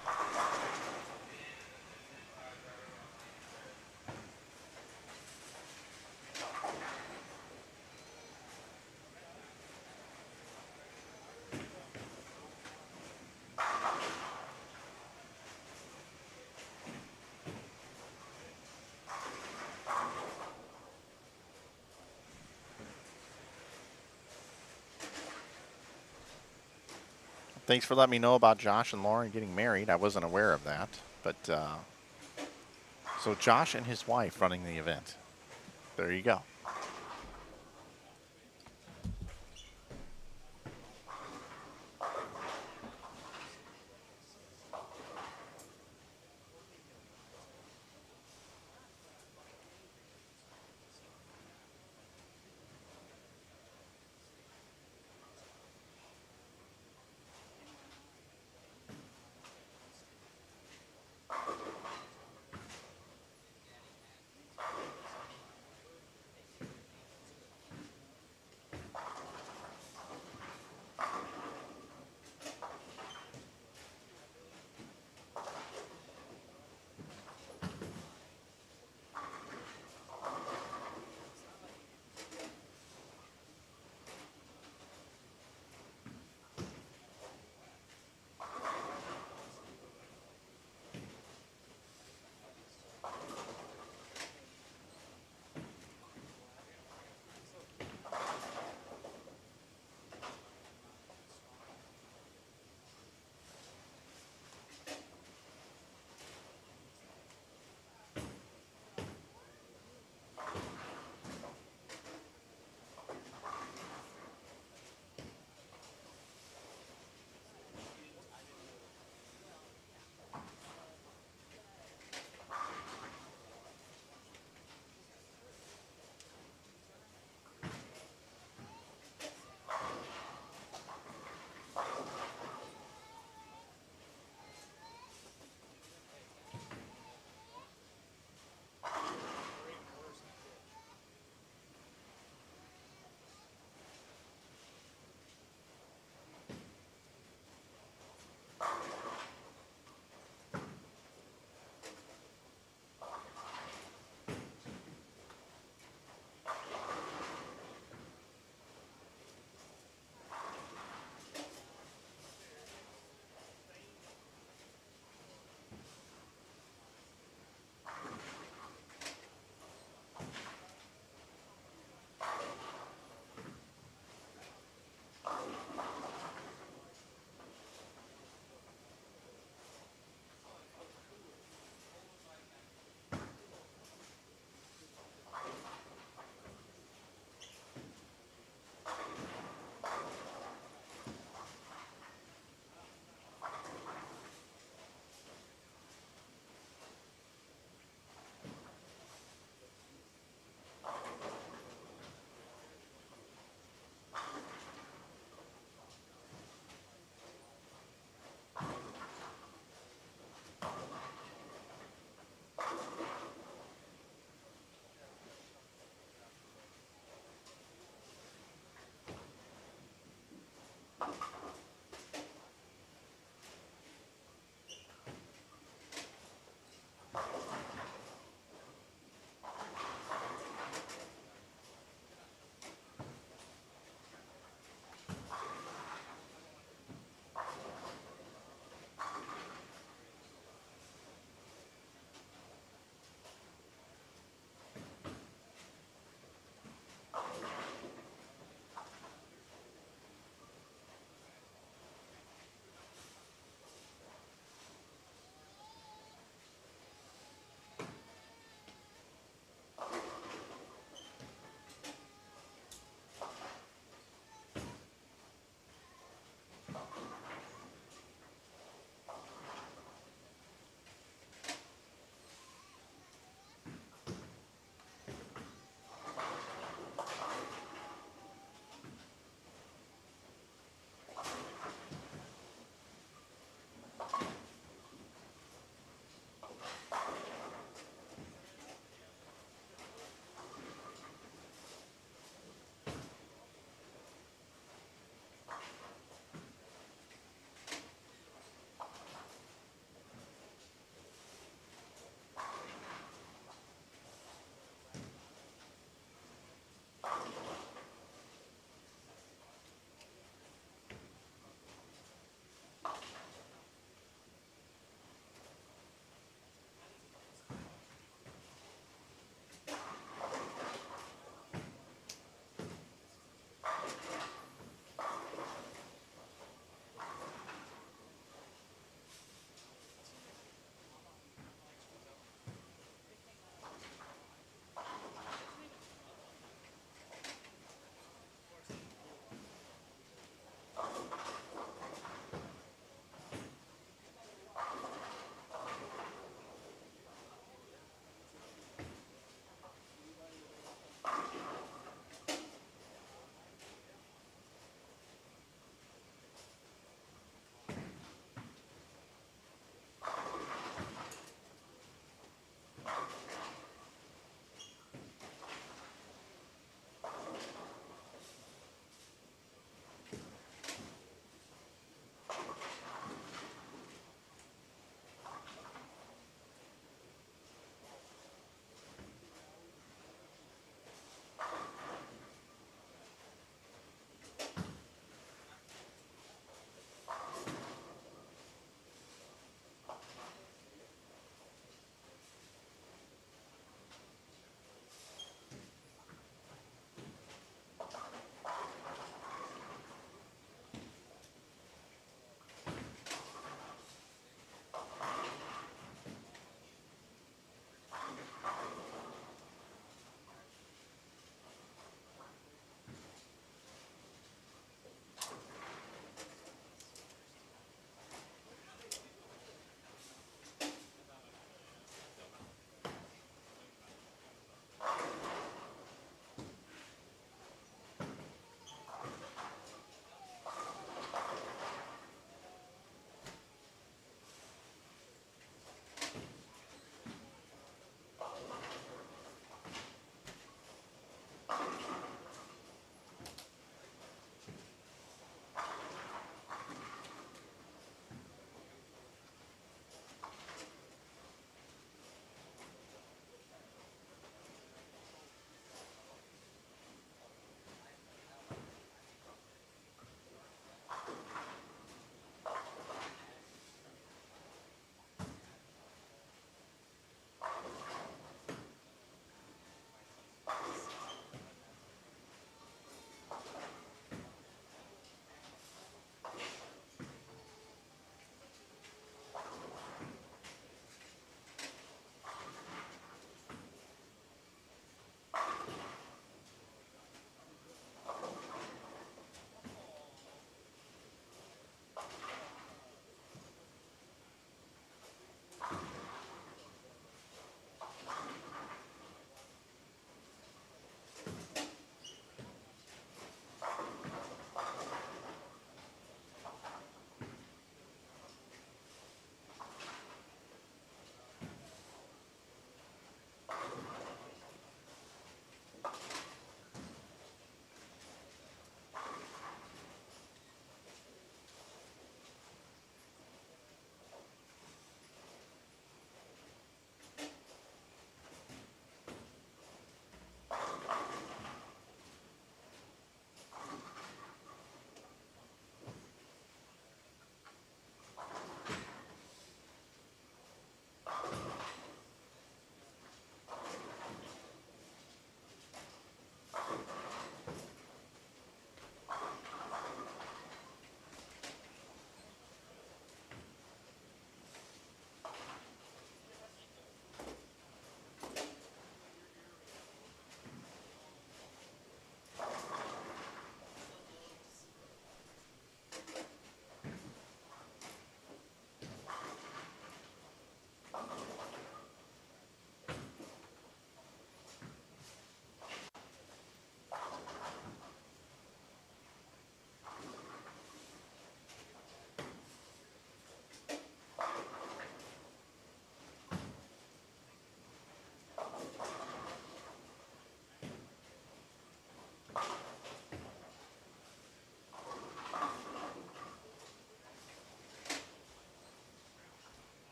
Thanks for letting me know about Josh and Lauren getting married. I wasn't aware of that. But so Josh and his wife running the event. There you go.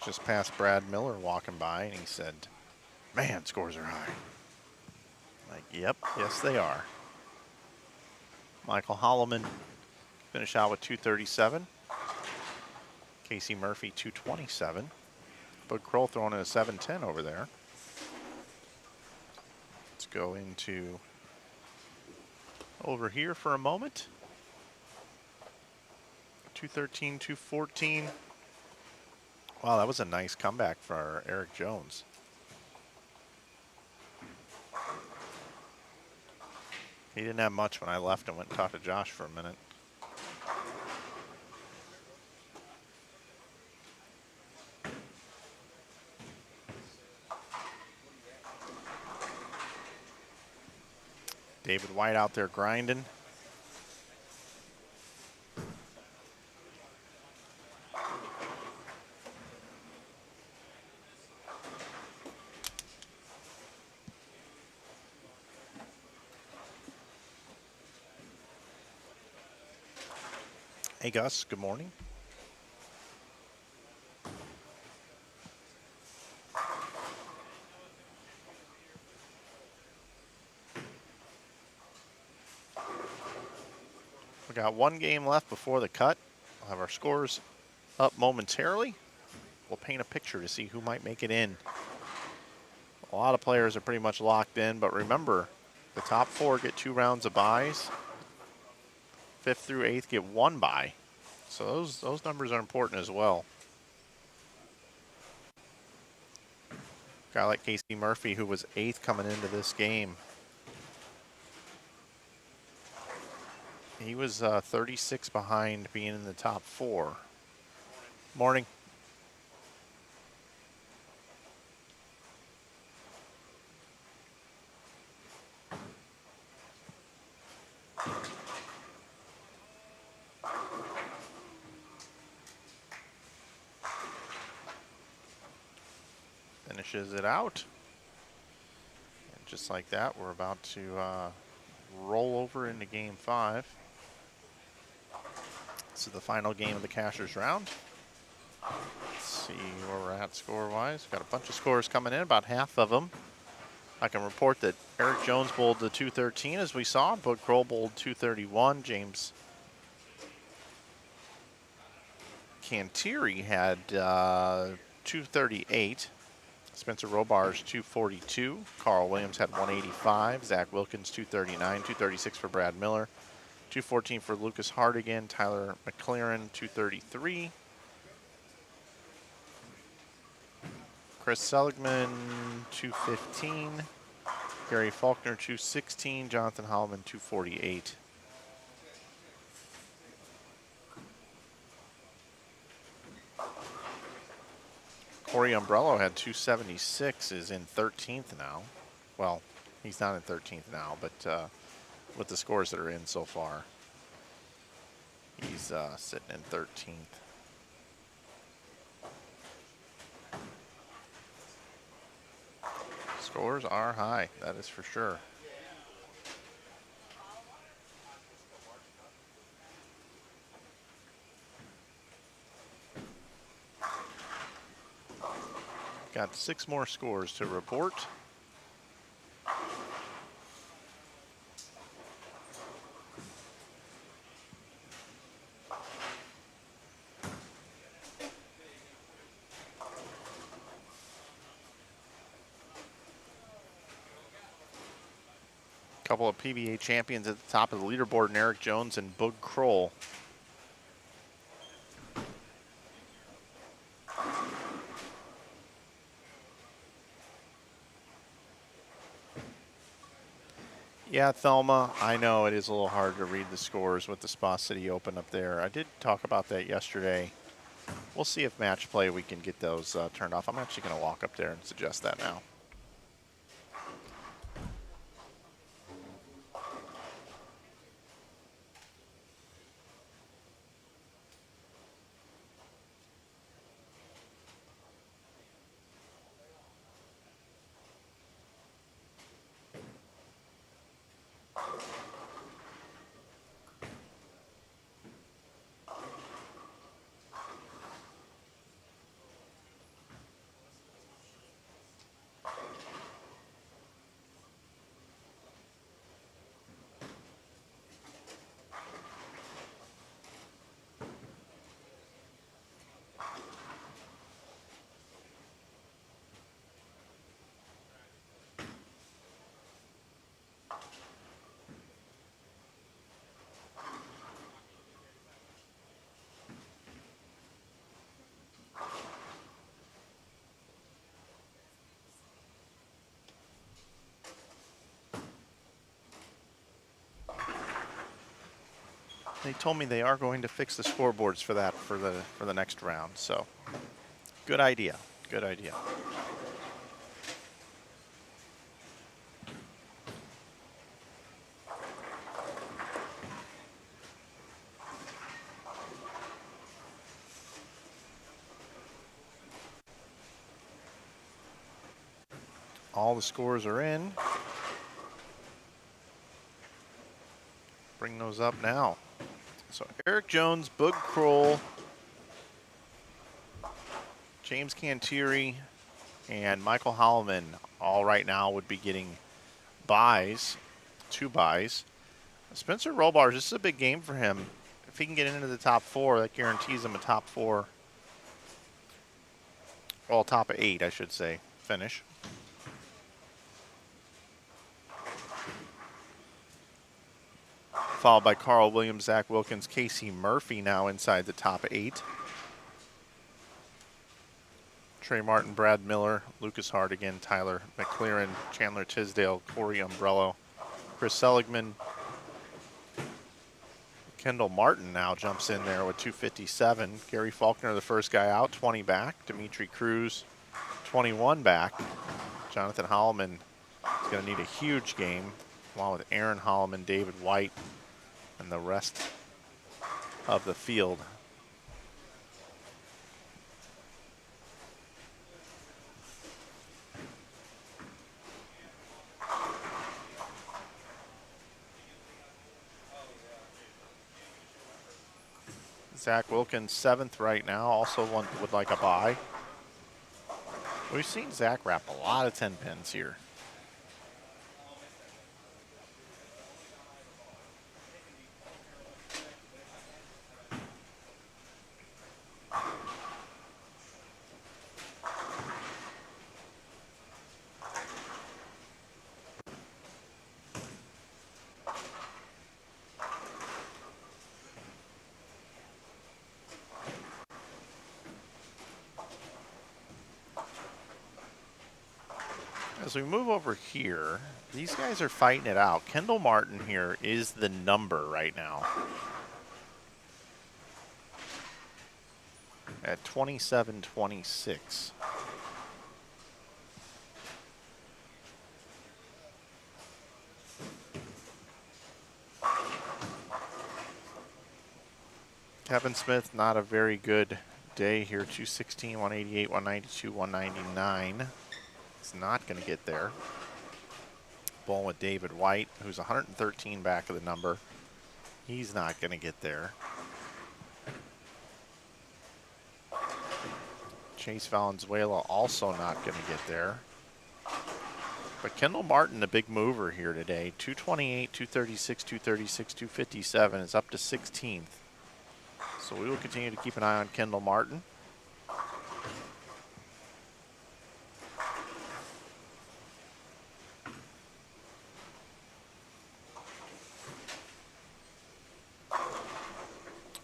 just passed Brad Miller walking by, and he said, "Man, scores are high." Like, yep, yes they are. Michael Holloman finish out with 237. Casey Murphy 227. Bud Kroll throwing in a 710 over there. Let's go into over here for a moment. 213, 214. Wow, that was a nice comeback for Eric Jones. He didn't have much when I left and went and talked to Josh for a minute. David White out there grinding. Hey Gus, good morning. We got one game left before the cut. We'll have our scores up momentarily. We'll paint a picture to see who might make it in. A lot of players are pretty much locked in, but remember, the top 4 get 2 rounds of byes. 5th through 8th get 1 bye. So those numbers are important as well. Guy like Casey Murphy, who was 8th coming into this game. He was 36 behind being in the top 4. Morning. Finishes it out. And just like that, we're about to roll over into game 5. This is the final game of the Cashers round. Let's see where we're at score-wise. Got a bunch of scores coming in, about half of them. I can report that Eric Jones bowled the 213 as we saw. Bud Kroll bowled 231. James Canteri had 238. Spencer Robar's 242. Carl Williams had 185. Zach Wilkins 239. 236 for Brad Miller. 214 for Lucas Hardigan. Tyler McLaren 233. Chris Seligman 215. Gary Faulkner 216. Jonathan Holloman 248. Corey Umbrello had 276, is in 13th now. Well, he's not in 13th now, but with the scores that are in so far, he's sitting in 13th. Scores are high, that is for sure. Got 6 more scores to report. Couple of PBA champions at the top of the leaderboard, and Eric Jones and Bud Kroll. Yeah, Thelma, I know it is a little hard to read the scores with the Spa City Open up there. I did talk about that yesterday. We'll see if match play we can get those turned off. I'm actually going to walk up there and suggest that now. They told me they are going to fix the scoreboards for that for the next round. So, good idea. Good idea. All the scores are in. Bring those up now. So Eric Jones, Boog Kroll, James Canteri, and Michael Holloman all right now would be getting buys, 2 buys. Spencer Robars, this is a big game for him. If he can get into the top 4, that guarantees him a top 4. Well, top 8, I should say, finish. Followed by Carl Williams, Zach Wilkins, Casey Murphy now inside the top 8. Trey Martin, Brad Miller, Lucas Hardigan, Tyler McLaren, Chandler Tisdale, Corey Umbrello, Chris Seligman. Kendall Martin now jumps in there with 257. Gary Faulkner, the first guy out, 20 back. Dimitri Cruz, 21 back. Jonathan Holloman is going to need a huge game, along with Aaron Holloman, David White, and the rest of the field. Zach Wilkins, 7th right now, also would like a bye. We've seen Zach wrap a lot of 10 pins here. As we move over here, these guys are fighting it out. Kendall Martin here is the number right now at 27-26. Kevin Smith, not a very good day here. 216, 188, 192, 199. It's not going to get there. Bowling with David White, who's 113 back of the number. He's not going to get there. Chase Valenzuela also not going to get there. But Kendall Martin, the big mover here today. 228, 236, 236, 257 is up to 16th. So we will continue to keep an eye on Kendall Martin.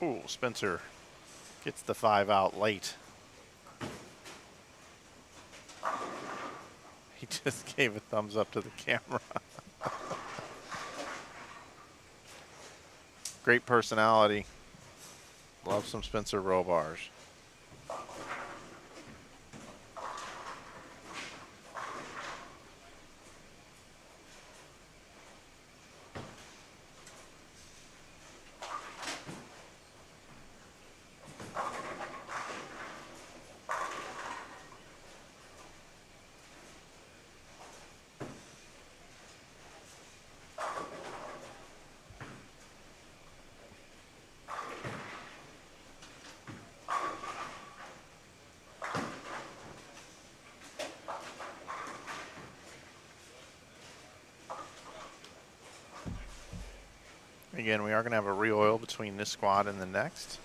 Ooh, Spencer gets the 5 out late. He just gave a thumbs up to the camera. Great personality. Love some Spencer Robars. Again, we are going to have a re-oil between this squad and the next.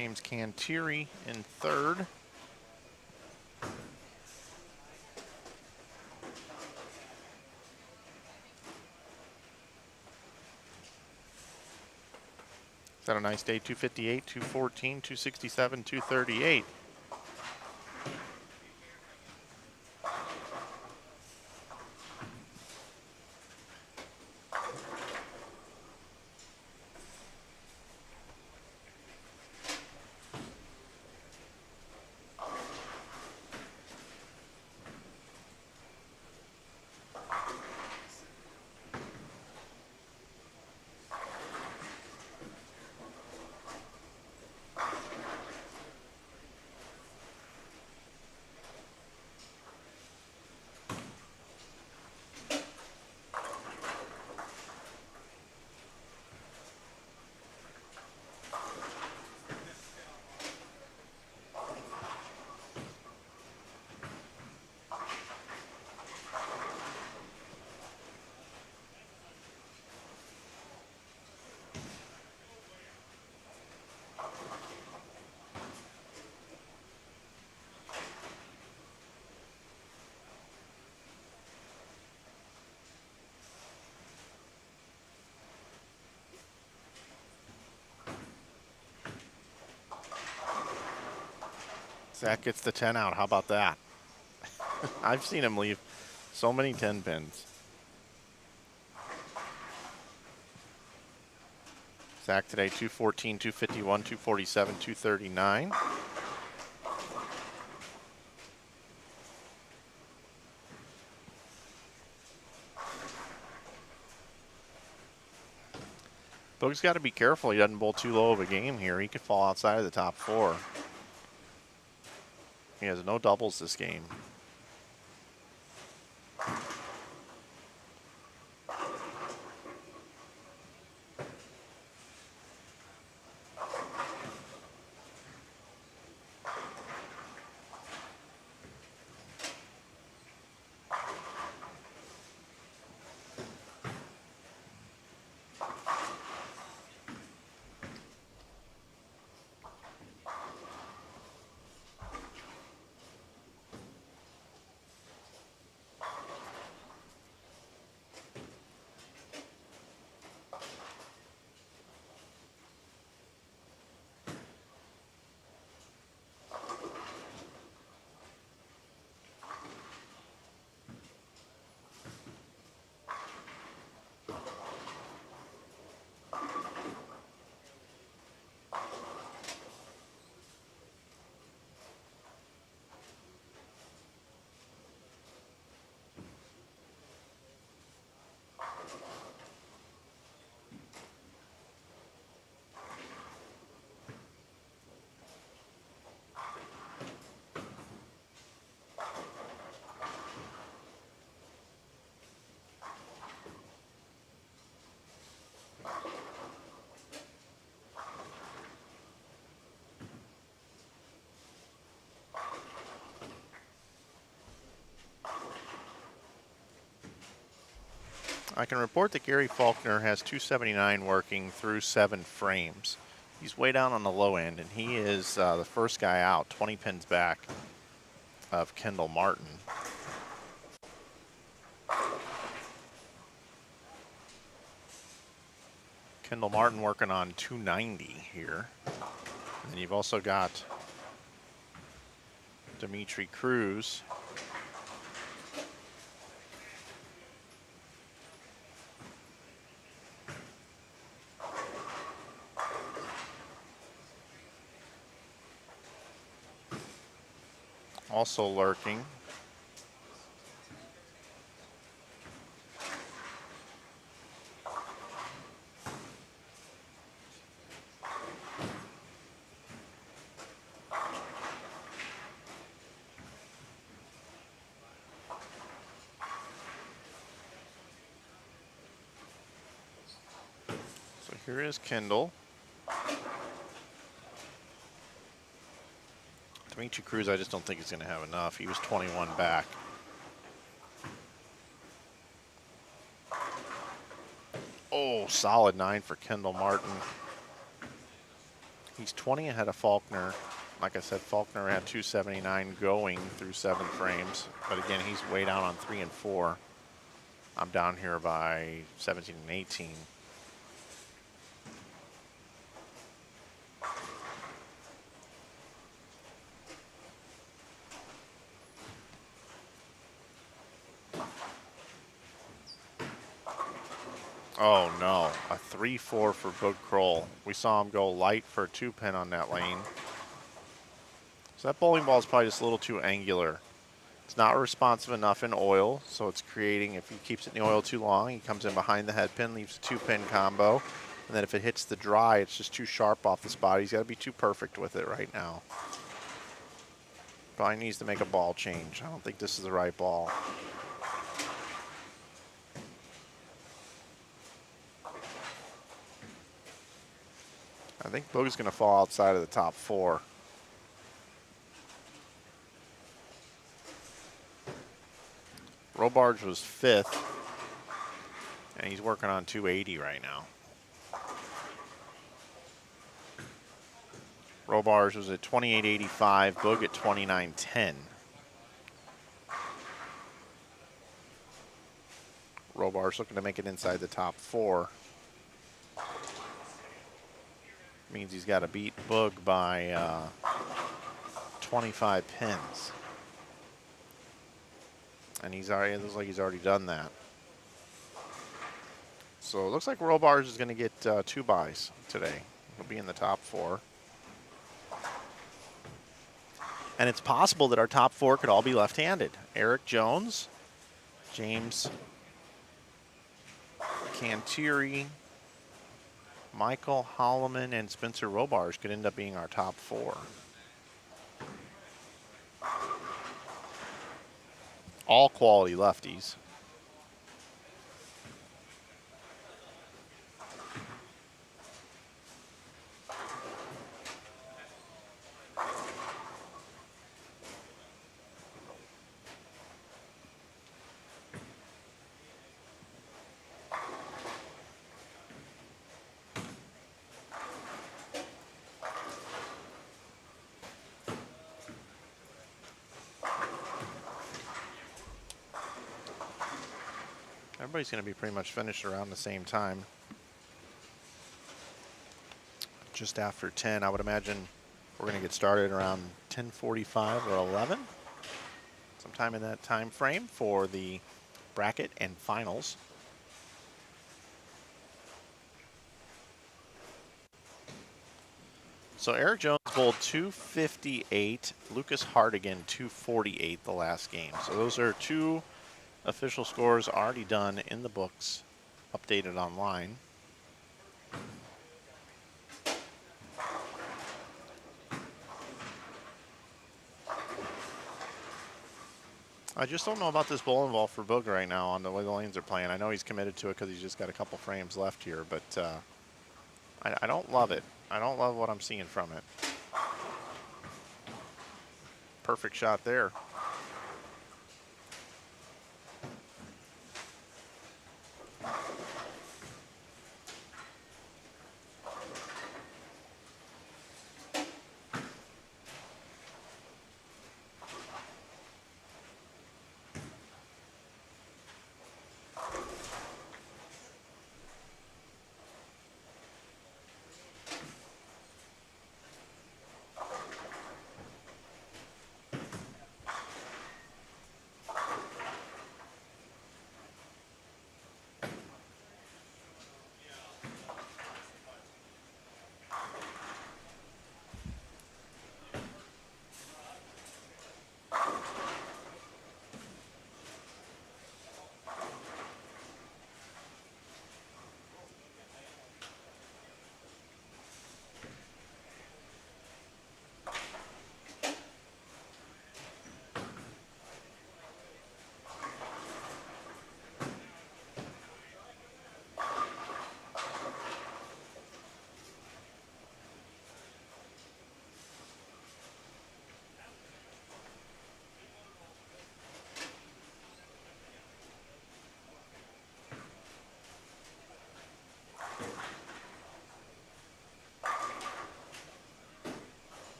James Cantieri in third. Is that a nice day? 258, 214, 267, 238. Zach gets the 10 out. How about that? I've seen him leave so many 10 pins. Zach today, 214, 251, 247, 239. Boog's got to be careful he doesn't bowl too low of a game here. He could fall outside of the top 4. He has no doubles this game. I can report that Gary Faulkner has 279 working through 7 frames. He's way down on the low end, and he is the first guy out, 20 pins back of Kendall Martin. Kendall Martin working on 290 here. And you've also got Dimitri Cruz. Also lurking. So here is Kendall. Dimitri Cruz, I just don't think he's going to have enough. He was 21 back. Oh, solid 9 for Kendall Martin. He's 20 ahead of Faulkner. Like I said, Faulkner had 279 going through 7 frames. But again, he's way down on 3 and 4. I'm down here by 17 and 18. Oh no, a 3-4 for Boog Kroll. We saw him go light for a 2-pin on that lane. So that bowling ball is probably just a little too angular. It's not responsive enough in oil, so it's creating, if he keeps it in the oil too long, he comes in behind the head pin, leaves a 2-pin combo. And then if it hits the dry, it's just too sharp off the spot. He's got to be too perfect with it right now. Probably needs to make a ball change. I don't think this is the right ball. I think Boog's going to fall outside of the top 4. Robarge was 5th, and he's working on 280 right now. Robarge was at 28.85, Boog at 29.10. Robarge looking to make it inside the top 4. Means he's got to beat Boog by 25 pins. And he's already, it looks like he's already done that. So it looks like Robarge is going to get 2 buys today. He'll be in the top 4. And it's possible that our top 4 could all be left-handed. Eric Jones, James Canteri, Michael Holloman, and Spencer Robarge could end up being our top 4. All quality lefties. Everybody's going to be pretty much finished around the same time. Just after 10, I would imagine we're going to get started around 10:45 or 11. Sometime in that time frame for the bracket and finals. So Eric Jones bowled 258, Lucas Hardigan 248 the last game. So those are 2 official scores already done in the books, updated online. I just don't know about this bowling ball for Boog right now on the way the lanes are playing. I know he's committed to it because he's just got a couple frames left here, but I don't love it. I don't love what I'm seeing from it. Perfect shot there.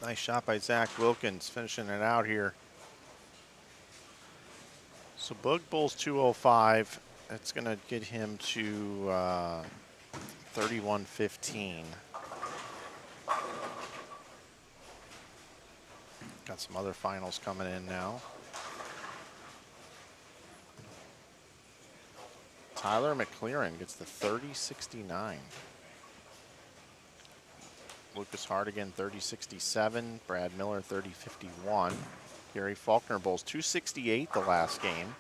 Nice shot by Zach Wilkins, finishing it out here. So Bug bowls 205. That's going to get him to 31-15. Got some other finals coming in now. Tyler McLaren gets the 30-69. Lucas Hardigan 30-67. Brad Miller 30-51. Gary Faulkner bowls 268 the last game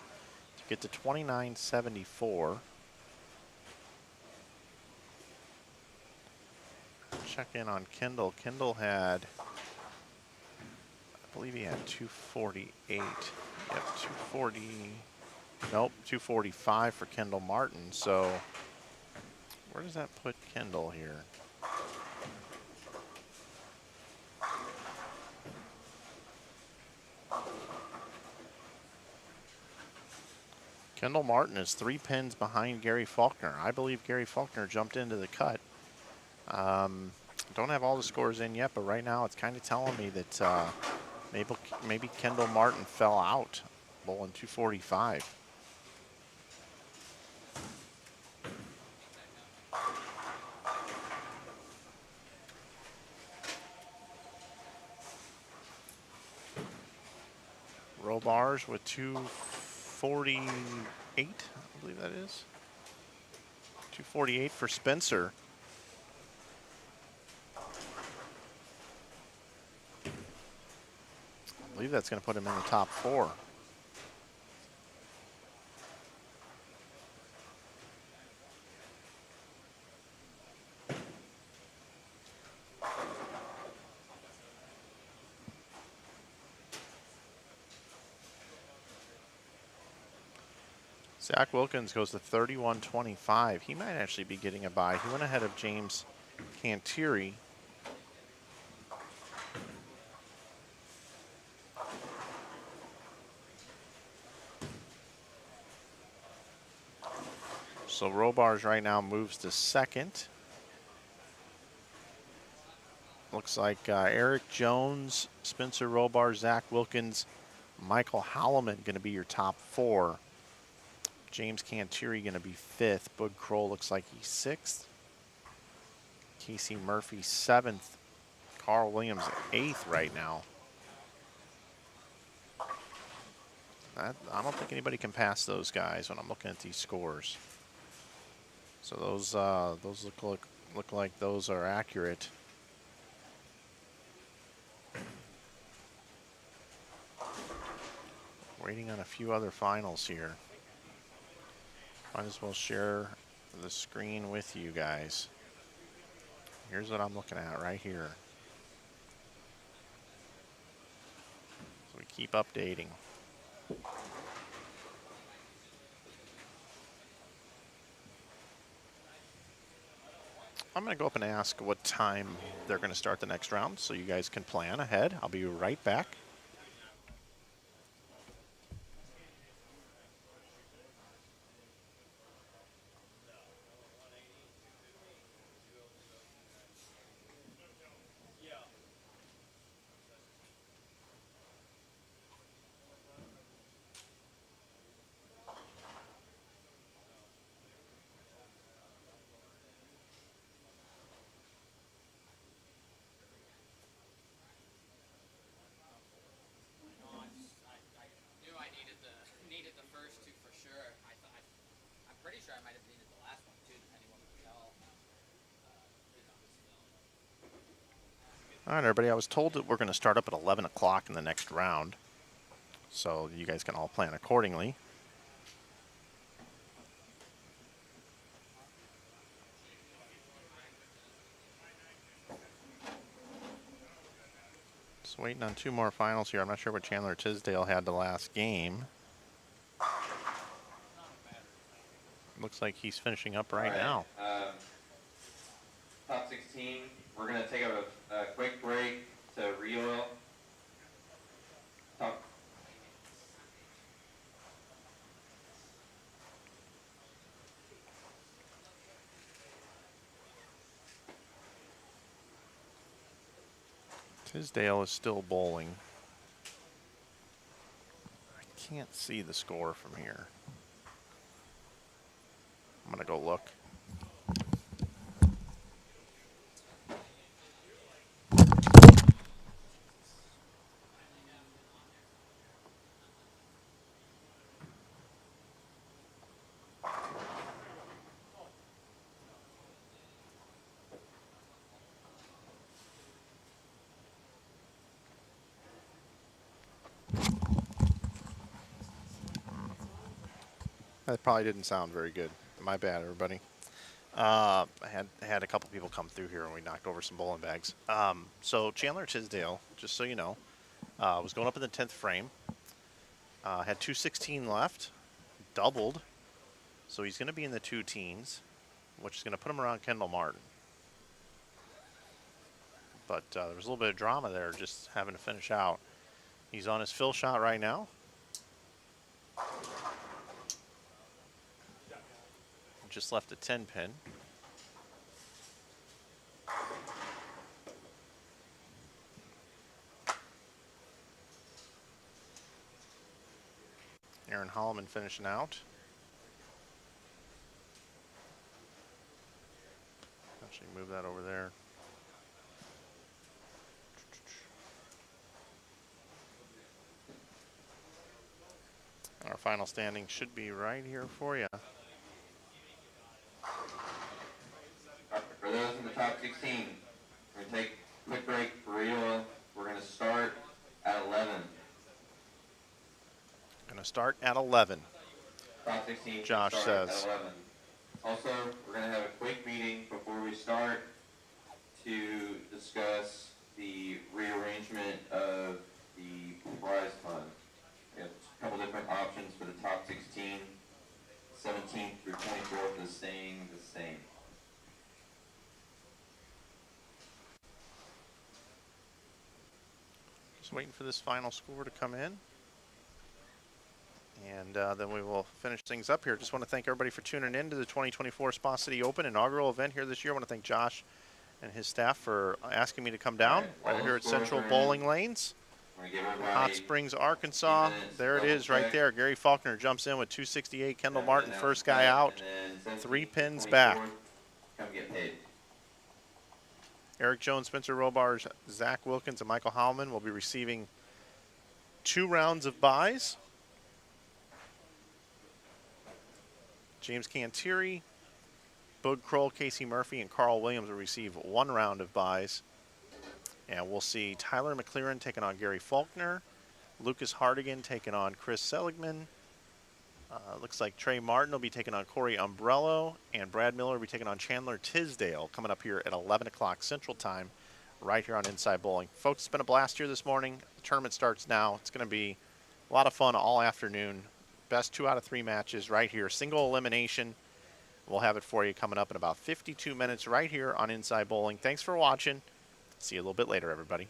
to get to 29-74. Check in on Kendall. Kendall had, I believe he had 248. Yep, 240. Nope, 245 for Kendall Martin. So where does that put Kendall here? Kendall Martin is 3 pins behind Gary Faulkner. I believe Gary Faulkner jumped into the cut. Don't have all the scores in yet, but right now it's kind of telling me that maybe Kendall Martin fell out, bowling 245. Robars with 248, I believe that is. 248 for Spencer. I believe that's going to put him in the top 4. Zach Wilkins goes to 31-25. He might actually be getting a bye. He went ahead of James Canteri. So Robars right now moves to 2nd. Looks like Eric Jones, Spencer Robars, Zach Wilkins, Michael Holloman going to be your top 4. James Canteri going to be 5th. Bud Kroll looks like he's 6th. Casey Murphy 7th. Carl Williams 8th right now. I don't think anybody can pass those guys when I'm looking at these scores. So those look like those are accurate. Waiting on a few other finals here. Might as well share the screen with you guys. Here's what I'm looking at right here. So we keep updating. I'm going to go up and ask what time they're going to start the next round so you guys can plan ahead. I'll be right back. All right, everybody, I was told that we're going to start up at 11 o'clock in the next round, so you guys can all plan accordingly. Just waiting on 2 more finals here. I'm not sure what Chandler Tisdale had the last game. Looks like he's finishing up right now. Top 16, we're going to take a quick break to re-oil. Tisdale is still bowling. I can't see the score from here. I'm going to go look. That probably didn't sound very good. My bad, everybody. I had a couple people come through here and we knocked over some bowling bags. So Chandler Tisdale, just so you know, was going up in the 10th frame. Had 216 left, doubled. So he's going to be in the 2 teens, which is going to put him around Kendall Martin. But there was a little bit of drama there, just having to finish out. He's on his fill shot right now. Just left a 10 pin. Aaron Holloman finishing out. Actually move that over there. Our final standing should be right here for you. For those in the top 16, we're going to take a quick break for Riola. We're going to start at 11. Going to start at 11. Top 16. Josh says. At 11. Also, we're going to have a quick meeting before we start to discuss the rearrangement of the prize fund. We have a couple different options for the top 16. 17th through 24th is staying the same. Just waiting for this final score to come in. And then we will finish things up here. Just want to thank everybody for tuning in to the 2024 Spa City Open inaugural event here this year. I want to thank Josh and his staff for asking me to come down right here at Central Bowling Lanes, Hot Springs, Arkansas. There it is right there. Gary Faulkner jumps in with 268. Kendall Martin, first guy out. 3 pins back. Come get paid. Eric Jones, Spencer Robar, Zach Wilkins, and Michael Howman will be receiving 2 rounds of buys. James Cantieri, Bud Kroll, Casey Murphy, and Carl Williams will receive 1 round of buys. And we'll see Tyler McLaren taking on Gary Faulkner, Lucas Hardigan taking on Chris Seligman. Looks like Trey Martin will be taking on Corey Umbrello, and Brad Miller will be taking on Chandler Tisdale coming up here at 11 o'clock Central Time right here on Inside Bowling. Folks, it's been a blast here this morning. The tournament starts now. It's going to be a lot of fun all afternoon. Best 2 out of 3 matches right here. Single elimination. We'll have it for you coming up in about 52 minutes right here on Inside Bowling. Thanks for watching. See you a little bit later, everybody.